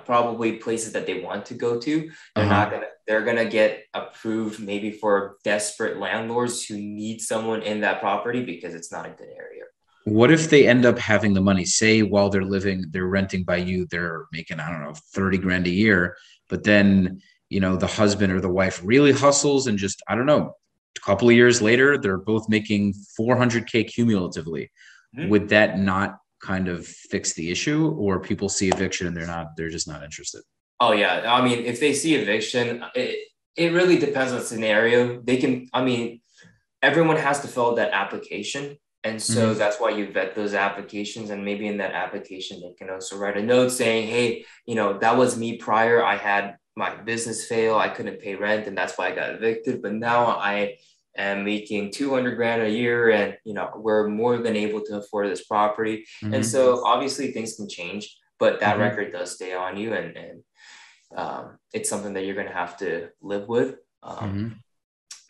Speaker 3: probably places that they want to go to. They're going to get approved maybe for desperate landlords who need someone in that property because it's not a good area.
Speaker 2: What if they end up having the money? Say while they're renting by you, they're making, I don't know, 30 grand a year, but then, the husband or the wife really hustles and just, I don't know, a couple of years later, they're both making 400K cumulatively. Mm-hmm. Would that not kind of fix the issue, or people see eviction and they're just not interested?
Speaker 3: Oh yeah. I mean, if they see eviction, it really depends on the scenario. Everyone has to fill out that application. And so that's why you vet those applications. And maybe in that application, they can also write a note saying, hey, that was me prior. I had my business fail. I couldn't pay rent, and that's why I got evicted. But now I am making 200 grand a year, and, we're more than able to afford this property. Mm-hmm. And so obviously things can change, but that record does stay on you. And it's something that you're going to have to live with.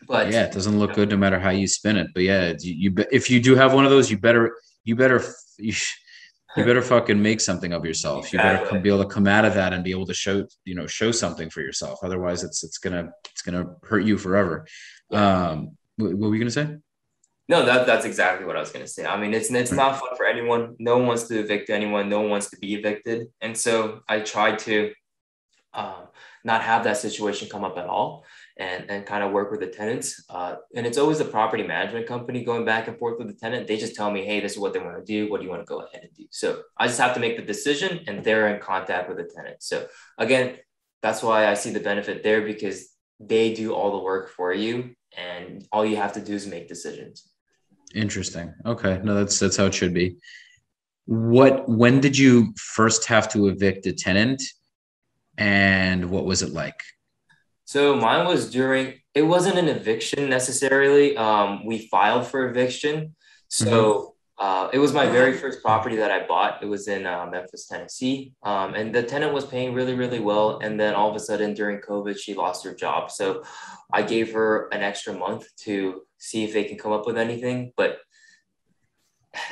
Speaker 3: But
Speaker 2: yeah, it doesn't look good no matter how you spin it. But yeah, if you do have one of those, you better fucking make something of yourself. Exactly. You better be able to come out of that and be able to show something for yourself. Otherwise, it's gonna hurt you forever. Yeah. What were you gonna say?
Speaker 3: No, that's exactly what I was gonna say. I mean, it's not fun for anyone. No one wants to evict anyone. No one wants to be evicted. And so I tried to not have that situation come up at all. And kind of work with the tenants. And it's always the property management company going back and forth with the tenant. They just tell me, hey, this is what they want to do. What do you want to go ahead and do? So I just have to make the decision, and they're in contact with the tenant. So again, that's why I see the benefit there, because they do all the work for you, and all you have to do is make decisions.
Speaker 2: Interesting. Okay. No, that's how it should be. When did you first have to evict a tenant, and what was it like?
Speaker 3: So mine was it wasn't an eviction necessarily. We filed for eviction. So it was my very first property that I bought. It was in Memphis, Tennessee. And the tenant was paying really, really well. And then all of a sudden during COVID, she lost her job. So I gave her an extra month to see if they can come up with anything, but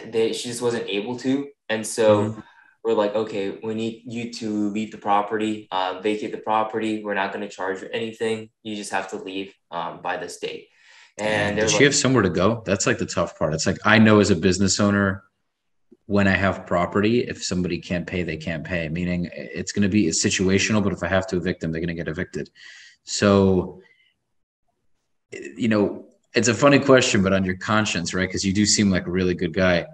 Speaker 3: she just wasn't able to. And so we're like, okay, we need you to leave the property, vacate the property. We're not going to charge you anything. You just have to leave by this date. And
Speaker 2: does she have somewhere to go? That's like the tough part. It's like, I know as a business owner, when I have property, if somebody can't pay, they can't pay. Meaning it's going to be situational, but if I have to evict them, they're going to get evicted. So, it's a funny question, but on your conscience, right? Because you do seem like a really good guy.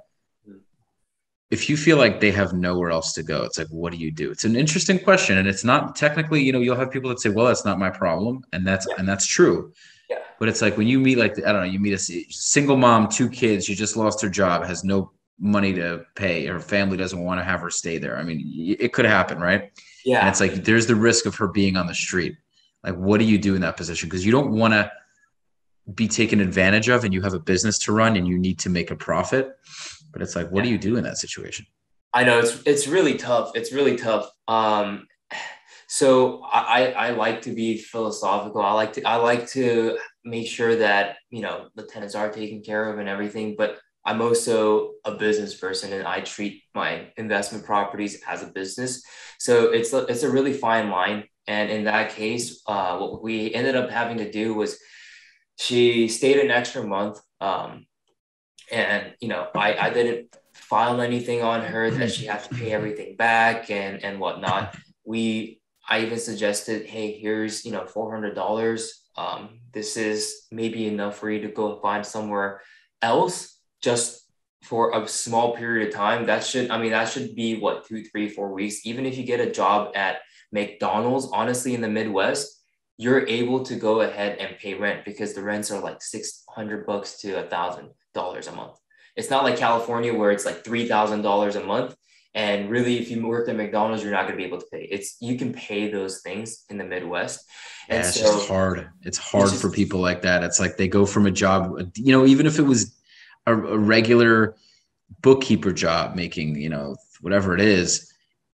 Speaker 2: If you feel like they have nowhere else to go, it's like, what do you do? It's an interesting question. And it's not technically, you'll have people that say, well, that's not my problem. And that's true.
Speaker 3: Yeah.
Speaker 2: But it's like when you meet, you meet a single mom, 2 kids, she just lost her job, has no money to pay. Her family doesn't want to have her stay there. I mean, it could happen, right?
Speaker 3: Yeah.
Speaker 2: And it's like, there's the risk of her being on the street. Like, what do you do in that position? Because you don't want to be taken advantage of, and you have a business to run and you need to make a profit. But it's like, what do you do in that situation?
Speaker 3: I know it's really tough. It's really tough. So I like to be philosophical. I like to make sure that, the tenants are taken care of and everything. But I'm also a business person, and I treat my investment properties as a business. So it's a really fine line. And in that case, what we ended up having to do was she stayed an extra month. And, I didn't file anything on her that she had to pay everything back and whatnot. I even suggested, hey, here's, $400. This is maybe enough for you to go find somewhere else just for a small period of time. That should be what, 2, 3, 4 weeks. Even if you get a job at McDonald's, honestly, in the Midwest, you're able to go ahead and pay rent because the rents are like $600 to $1,000 a month. It's not like California where it's like $3,000 a month. And really, if you work at McDonald's, you're not going to be able to pay. You can pay those things in the Midwest.
Speaker 2: And yeah, it's just hard. It's hard for people like that. It's like they go from a job, even if it was a regular bookkeeper job making, whatever it is,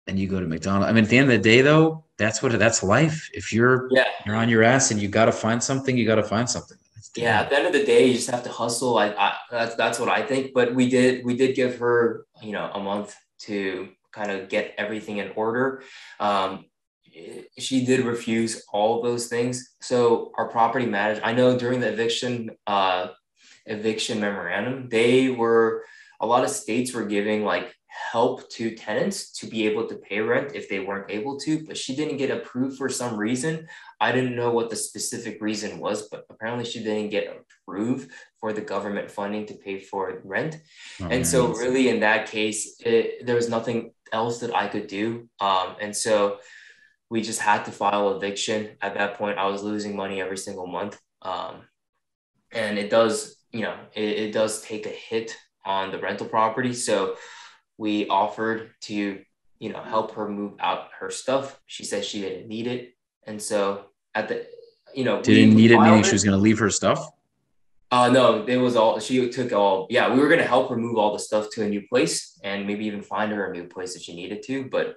Speaker 2: and you go to McDonald's. I mean, at the end of the day, though, that's life. If you're on your ass and you got to find something, you got to find something.
Speaker 3: Yeah, at the end of the day, you just have to hustle. That's what I think. But we did give her, a month to kind of get everything in order. She did refuse all of those things. So our property manager, I know during the eviction memorandum, a lot of states were giving like help to tenants to be able to pay rent if they weren't able to, but she didn't get approved for some reason. I didn't know what the specific reason was, but apparently she didn't get approved for the government funding to pay for rent. So really in that case, there was nothing else that I could do. And so we just had to file eviction. At that point, I was losing money every single month. And it does, it does take a hit on the rental property. So we offered to, help her move out her stuff. She said she didn't need it. And so
Speaker 2: didn't need it, meaning she was going to leave her stuff?
Speaker 3: No, it was all, she took all, we were going to help her move all the stuff to a new place and maybe even find her a new place if she needed to, but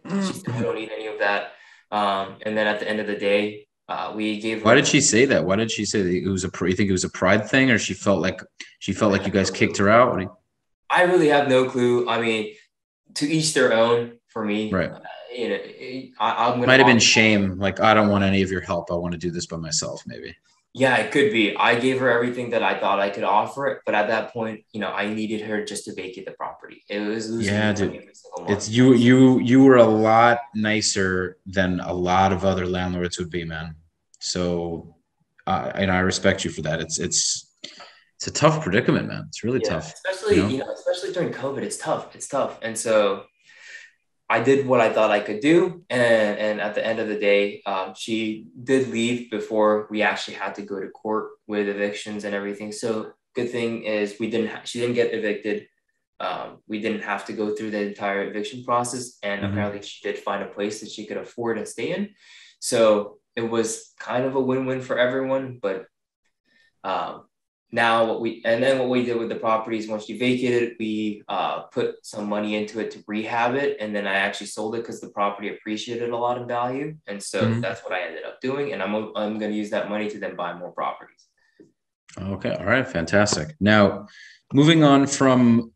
Speaker 3: she said, I don't need any of that. And then at the end of the day, we gave her.
Speaker 2: Why did she say that? Why did she say that you think it was a pride thing, or she felt like you guys kicked her out?
Speaker 3: I really have no clue. I mean, to each their own for me.
Speaker 2: Right.
Speaker 3: I'm
Speaker 2: might have been shame. Like, I don't want any of your help. I want to do this by myself, maybe.
Speaker 3: Yeah, it could be. I gave her everything that I thought I could offer it, but at that point, I needed her just to vacate the property. It was losing money every single month.
Speaker 2: It's you were a lot nicer than a lot of other landlords would be, man. So, and I respect you for that. It's a tough predicament, man. It's really tough.
Speaker 3: Especially, especially during COVID, it's tough. It's tough. And so I did what I thought I could do. And at the end of the day, she did leave before we actually had to go to court with evictions and everything. So good thing is she didn't get evicted. We didn't have to go through the entire eviction process. And apparently she did find a place that she could afford and stay in. So it was kind of a win-win for everyone. But now what we did with the properties, once you vacated, we put some money into it to rehab it. And then I actually sold it because the property appreciated a lot in value. And so that's what I ended up doing. And I'm going to use that money to then buy more properties.
Speaker 2: Okay. All right. Fantastic. Now, moving on from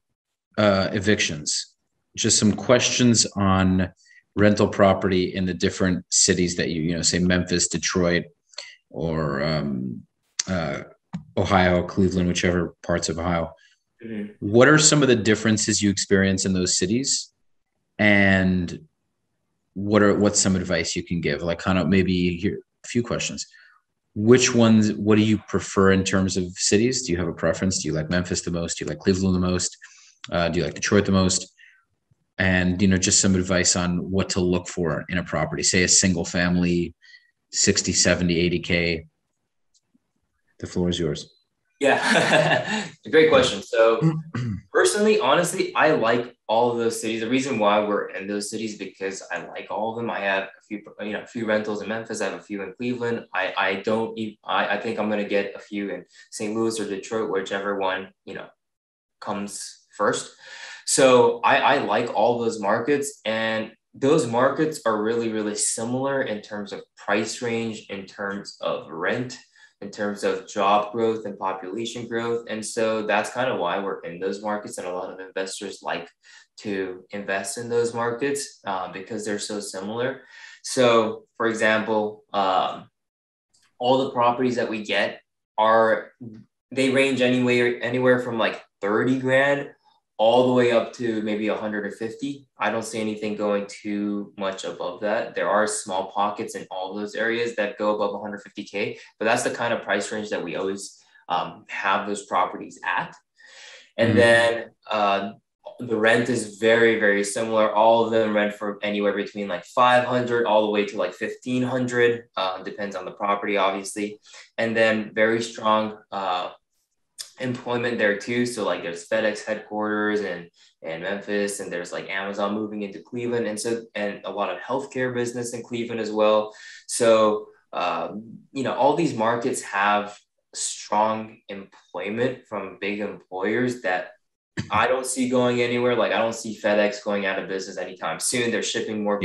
Speaker 2: evictions, just some questions on rental property in the different cities that you say Memphis, Detroit, or Ohio, Cleveland, whichever parts of Ohio. What are some of the differences you experience in those cities? And what's some advice you can give? Like, kind of maybe here, a few questions. What do you prefer in terms of cities? Do you have a preference? Do you like Memphis the most? Do you like Cleveland the most? Do you like Detroit the most? And, just some advice on what to look for in a property, say a single family, 60, 70, 80K. The floor is yours.
Speaker 3: Yeah, great question. So personally, honestly, I like all of those cities. The reason why we're in those cities because I like all of them. I have a few rentals in Memphis. I have a few in Cleveland. I think I'm going to get a few in St. Louis or Detroit, whichever one, comes first. So I like all those markets, and those markets are really, really similar in terms of price range, in terms of rent, in terms of job growth and population growth. And so that's kind of why we're in those markets. And a lot of investors like to invest in those markets because they're so similar. So, for example, all the properties that we get they range anywhere from like 30 grand all the way up to maybe 150. I don't see anything going too much above that. There are small pockets in all those areas that go above 150K, but that's the kind of price range that we always have those properties at. And then the rent is very, very similar. All of them rent for anywhere between like 500 all the way to like 1,500. Depends on the property, obviously. And then very strong employment there too. So like there's FedEx headquarters in Memphis, and there's like Amazon moving into Cleveland, and a lot of healthcare business in Cleveland as well. So all these markets have strong employment from big employers that I don't see going anywhere. Like I don't see FedEx going out of business anytime soon. They're shipping more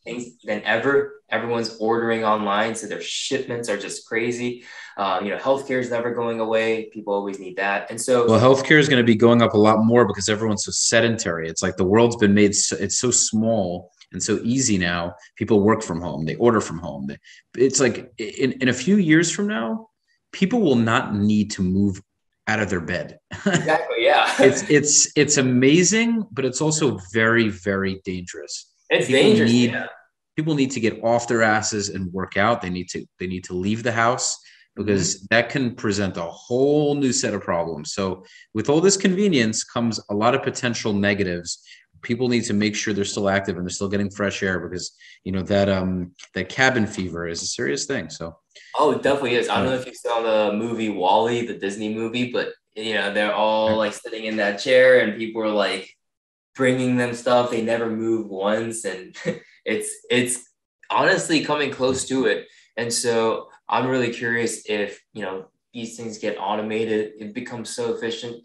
Speaker 3: things than ever. Everyone's ordering online, so their shipments are just crazy. Healthcare is never going away. People always need that. And so,
Speaker 2: well, healthcare is going to be going up a lot more because everyone's so sedentary. It's like the world's been made, it's so small and so easy now. People work from home. They order from home. It's like in a few years from now, people will not need to move out of their bed.
Speaker 3: Exactly. Yeah.
Speaker 2: It's amazing, but it's also very, very dangerous.
Speaker 3: It's dangerous.
Speaker 2: People need to get off their asses and work out. They need to leave the house, because that can present a whole new set of problems. So with all this convenience comes a lot of potential negatives. People need to make sure they're still active and they're still getting fresh air, because that cabin fever is a serious thing. So
Speaker 3: it definitely is. I don't know if you saw the movie WALL-E, the Disney movie, but they're all like sitting in that chair and people are like bringing them stuff. They never move once, and it's honestly coming close to it. And so I'm really curious if these things get automated, it becomes so efficient.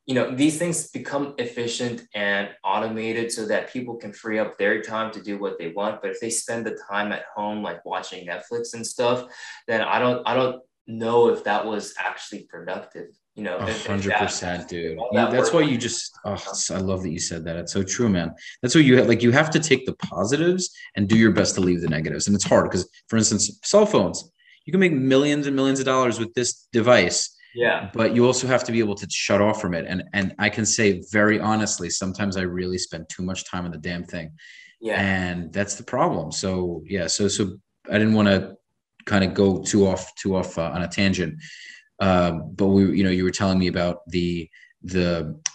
Speaker 3: These things become efficient and automated so that people can free up their time to do what they want. But if they spend the time at home, like watching Netflix and stuff, then I don't know if that was actually productive.
Speaker 2: 100%, dude. That's why you just, I love that you said that. It's so true, man. That's what you have to take the positives and do your best to leave the negatives. And it's hard because, for instance, cell phones, you can make millions and millions of dollars with this device.
Speaker 3: Yeah.
Speaker 2: But you also have to be able to shut off from it. And I can say very honestly, sometimes I really spend too much time on the damn thing.
Speaker 3: Yeah.
Speaker 2: And that's the problem. So yeah, so I didn't want to kind of go too off on a tangent. But you were telling me about the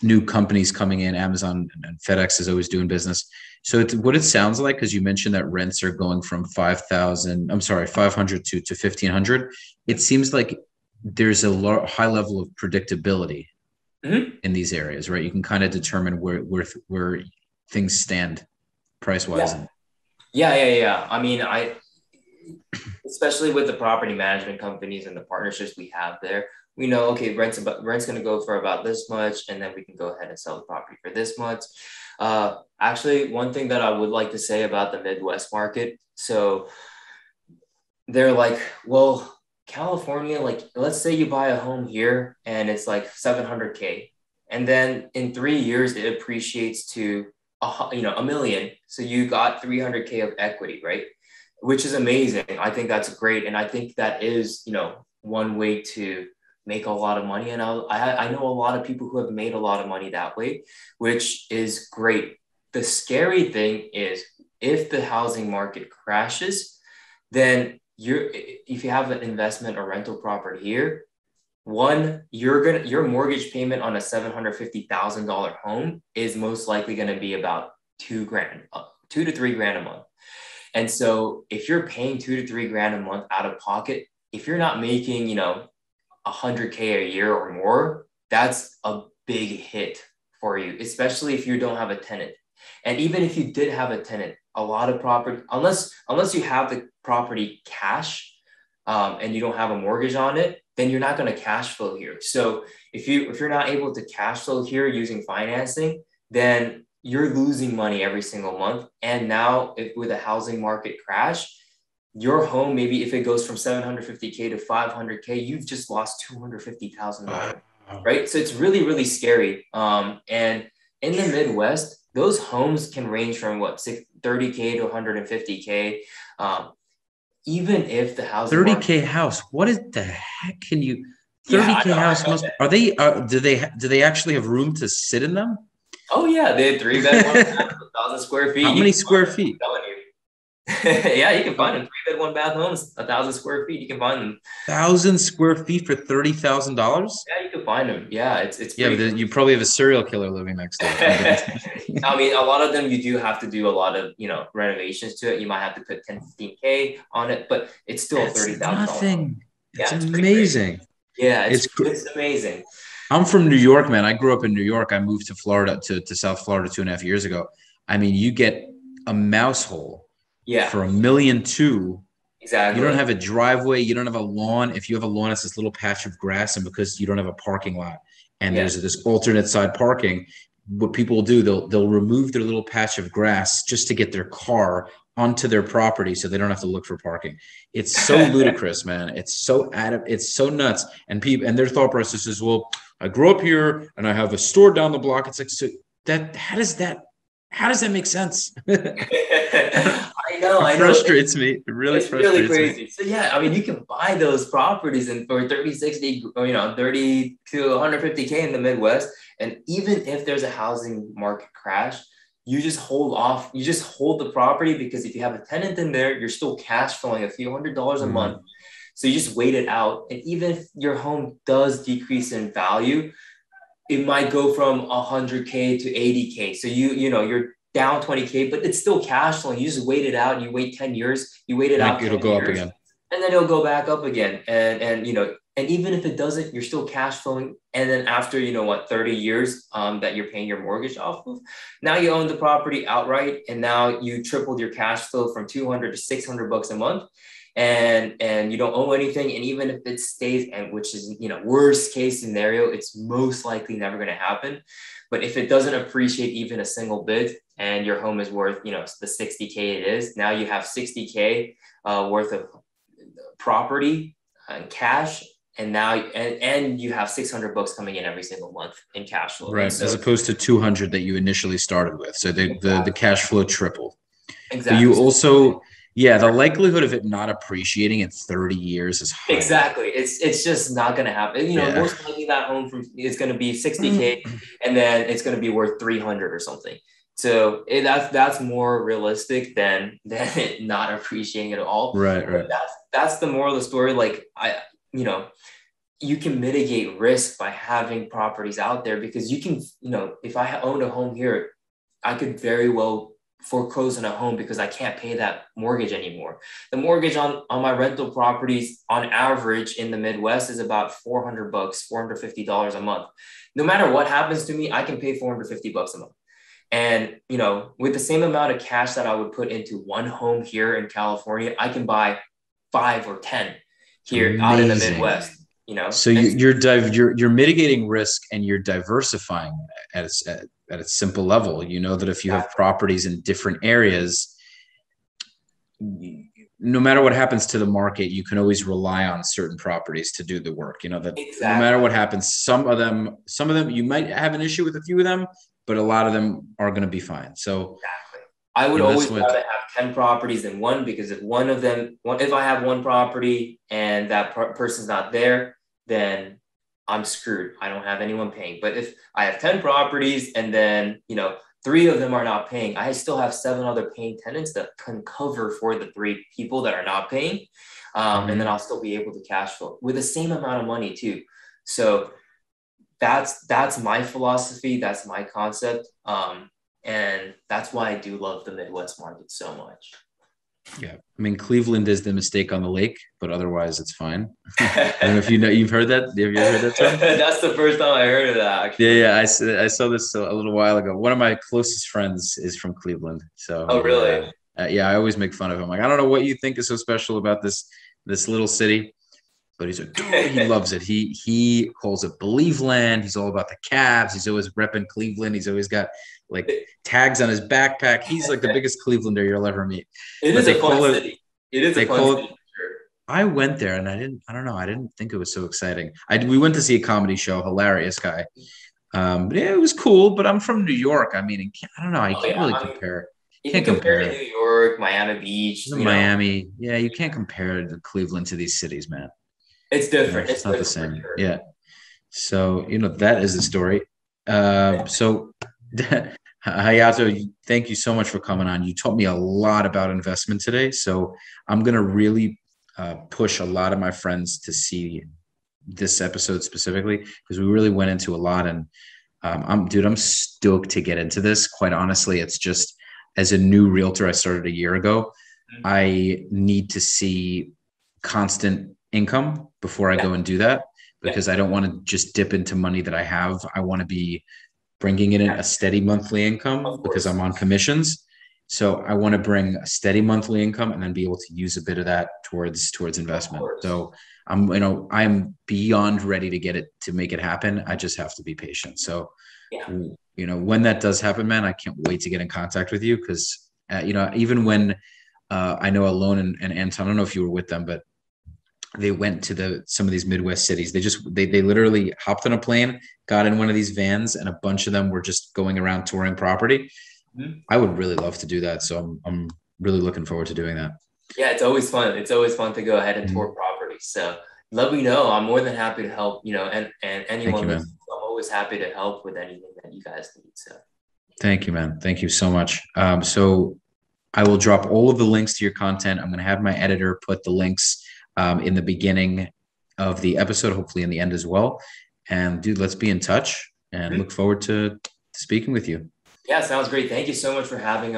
Speaker 2: new companies coming in. Amazon and FedEx is always doing business. So what it sounds like, because you mentioned that rents are going from 500 to 1,500. It seems like there's a high level of predictability in these areas, right? You can kind of determine where things stand price wise.
Speaker 3: Yeah. I mean, especially with the property management companies and the partnerships we have there, we know, okay, rent's going to go for about this much, and then we can go ahead and sell the property for this much. Actually, one thing that I would like to say about the Midwest market, so they're like, well, California, like, let's say you buy a home here and it's like 700K, and then in 3 years it appreciates to $1 million. So you got 300K of equity, right? Which is amazing. I think that's great. And I think that is, one way to make a lot of money. And I know a lot of people who have made a lot of money that way, which is great. The scary thing is if the housing market crashes, then if you have an investment or rental property here, your mortgage payment on a $750,000 home is most likely going to be about $2,000 to $3,000 a month. And so if you're paying $2,000 to $3,000 a month out of pocket, if you're not making, $100K a year or more, that's a big hit for you, especially if you don't have a tenant. And even if you did have a tenant, a lot of property, unless you have the property cash and you don't have a mortgage on it, then you're not going to cash flow here. So if you're not able to cash flow here using financing, then you're losing money every single month. And now with a housing market crash, your home, maybe if it goes from 750K to 500K, you've just lost $250,000, right? So it's really, really scary. And in the Midwest, those homes can range from 30K to 150K. Even if the housing
Speaker 2: 30K house, what is the heck can you 30K house are they do they actually have room to sit in them?
Speaker 3: Oh yeah, they had 3-bed, 1-bath, 1,000 square feet.
Speaker 2: How many square feet?
Speaker 3: Yeah, you can find them. 3-bed, 1-bath homes, 1,000 square feet. You can find them.
Speaker 2: 1,000 square feet for $30,000?
Speaker 3: Yeah, you can find them. Yeah, it's
Speaker 2: yeah, but you probably have a serial killer living next door.
Speaker 3: I mean, a lot of them you do have to do a lot of renovations to it. You might have to put 10-15K on it, but it's still $30,000.
Speaker 2: Nothing. It's
Speaker 3: yeah,
Speaker 2: amazing.
Speaker 3: Yeah, it's amazing.
Speaker 2: I'm from New York, man. I grew up in New York. I moved to Florida to South Florida 2.5 years ago. I mean, you get a mouse hole.
Speaker 3: Yeah.
Speaker 2: For $1.2 million.
Speaker 3: Exactly.
Speaker 2: You don't have a driveway. You don't have a lawn. If you have a lawn, it's this little patch of grass. And because you don't have a parking lot and there's this alternate side parking, what people will do, they'll remove their little patch of grass just to get their car onto their property so they don't have to look for parking. It's so ludicrous, man. It's so nuts. And people and their thought process is, well, I grew up here and I have a store down the block. It's like, so how does that make sense?
Speaker 3: I know.
Speaker 2: It frustrates me. It really frustrates
Speaker 3: really crazy.
Speaker 2: me.
Speaker 3: So yeah, I mean, you can buy those properties and for 30, 60, 30 to 150K in the Midwest. And even if there's a housing market crash, you just hold off. You just hold the property because if you have a tenant in there, you're still cash flowing a few $100s a month. So you just wait it out. And even if your home does decrease in value, it might go from 100K to 80K. So you're down 20K, but it's still cash flowing. You just wait it out. You wait 10 years. You wait it out.
Speaker 2: It'll go up again,
Speaker 3: and then it'll go back up again. And even if it doesn't, you're still cash flowing. And then after 30 years that you're paying your mortgage off of, now you own the property outright, and now you tripled your cash flow from $200 to $600 a month. And you don't owe anything. And even if it stays, and which is, worst case scenario, it's most likely never going to happen. But if it doesn't appreciate even a single bit and your home is worth, the 60K it is, now you have 60K worth of property and cash. And now, and you have $600 coming in every single month in cash flow.
Speaker 2: Right. So, as opposed to 200 that you initially started with. So the cash flow tripled.
Speaker 3: Exactly.
Speaker 2: But you also, the likelihood of it not appreciating in 30 years is high.
Speaker 3: Exactly. It's just not going to happen. Most likely that home is going to be 60K and then it's going to be worth 300 or something. So that's more realistic than it not appreciating at all.
Speaker 2: Right.
Speaker 3: That's the moral of the story. Like you can mitigate risk by having properties out there because you can, if I owned a home here, I could very well foreclose on a home because I can't pay that mortgage anymore. The mortgage on my rental properties on average in the Midwest is about $400, $450 a month. No matter what happens to me, I can pay $450 a month. And, with the same amount of cash that I would put into one home here in California, I can buy 5 or 10 here out in the Midwest.
Speaker 2: So you're mitigating risk and you're diversifying at a simple level. You know that if you have properties in different areas, no matter what happens to the market, you can always rely on certain properties to do the work. No matter what happens, some of them you might have an issue with a few of them, but a lot of them are going to be fine. So
Speaker 3: I would always rather have 10 properties than one, because if if I have one property and that person's not there, then I'm screwed. I don't have anyone paying. But if I have 10 properties and then, 3 of them are not paying, I still have 7 other paying tenants that can cover for the 3 people that are not paying. And then I'll still be able to cash flow with the same amount of money too. So that's my philosophy. That's my concept. And that's why I do love the Midwest market so much.
Speaker 2: Yeah. I mean, Cleveland is the mistake on the lake, but otherwise it's fine. I don't know if you've heard that. Have you ever heard that term?
Speaker 3: That's the first time I heard of that, actually.
Speaker 2: Yeah. I saw this a little while ago. One of my closest friends is from Cleveland. So,
Speaker 3: oh, really?
Speaker 2: I always make fun of him. Like, I don't know what you think is so special about this little city, but he's he loves it. He calls it Believeland. He's all about the Cavs. He's always repping Cleveland. He's always got like tags on his backpack. He's like the biggest Clevelander you'll ever meet.
Speaker 3: It is a fun city. It is a
Speaker 2: They
Speaker 3: fun
Speaker 2: call
Speaker 3: city.
Speaker 2: it. I went there and I don't know. I didn't think it was so exciting. We went to see a comedy show, hilarious guy. But yeah, it was cool. But I'm from New York. I mean, I don't know. I
Speaker 3: Oh
Speaker 2: can't
Speaker 3: yeah,
Speaker 2: really
Speaker 3: I mean,
Speaker 2: compare.
Speaker 3: you can
Speaker 2: Can't
Speaker 3: compare
Speaker 2: compare
Speaker 3: to
Speaker 2: it.
Speaker 3: New York, Miami Beach.
Speaker 2: Even Miami. Yeah, you can't compare the Cleveland to these cities, man.
Speaker 3: It's different.
Speaker 2: It's
Speaker 3: It's
Speaker 2: just not the
Speaker 3: different for
Speaker 2: same.
Speaker 3: sure.
Speaker 2: Yeah. So, that is the story. So Hayato, thank you so much for coming on. You taught me a lot about investment today. So I'm going to really push a lot of my friends to see this episode specifically because we really went into a lot. And I'm stoked to get into this. Quite honestly, it's just as a new realtor, I started a year ago. I need to see constant income before I
Speaker 3: Yeah.
Speaker 2: go and do that
Speaker 3: Yeah.
Speaker 2: because I don't want to just dip into money that I have. I want to be bringing in a steady monthly income because I'm on commissions. So I want to bring a steady monthly income and then be able to use a bit of that towards investment. So I'm beyond ready to get it to make it happen. I just have to be patient. So,
Speaker 3: Yeah.
Speaker 2: when that does happen, man, I can't wait to get in contact with you because, even when I know Alone and Anton, I don't know if you were with them, but they went to some of these Midwest cities. They literally hopped on a plane, got in one of these vans, and a bunch of them were just going around touring property. Mm-hmm. I would really love to do that. So I'm really looking forward to doing that.
Speaker 3: Yeah, it's always fun. It's always fun to go ahead and tour properties. So let me know. I'm more than happy to help, and anyone I'm always happy to help with anything that you guys need. So
Speaker 2: thank you, man. Thank you so much. So I will drop all of the links to your content. I'm going to have my editor put the links in the beginning of the episode, hopefully in the end as well. And dude, let's be in touch and look forward to speaking with you.
Speaker 3: Yeah, sounds great. Thank you so much for having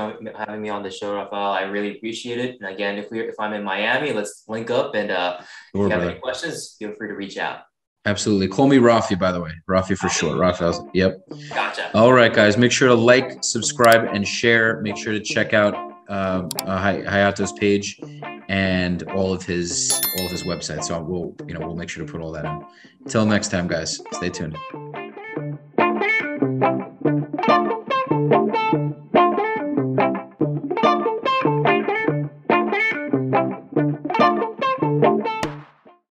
Speaker 3: me on the show, Rafael. I really appreciate it. And again, if I'm in Miami, let's link up. And if you have any questions, feel free to reach out.
Speaker 2: Absolutely. Call me Rafi, by the way. Rafi for short. Rafael. Yep.
Speaker 3: Gotcha.
Speaker 2: All right, guys. Make sure to like, subscribe, and share. Make sure to check out Hayato's page and all of his websites. So we'll make sure to put all that in. Until next time, guys. Stay tuned.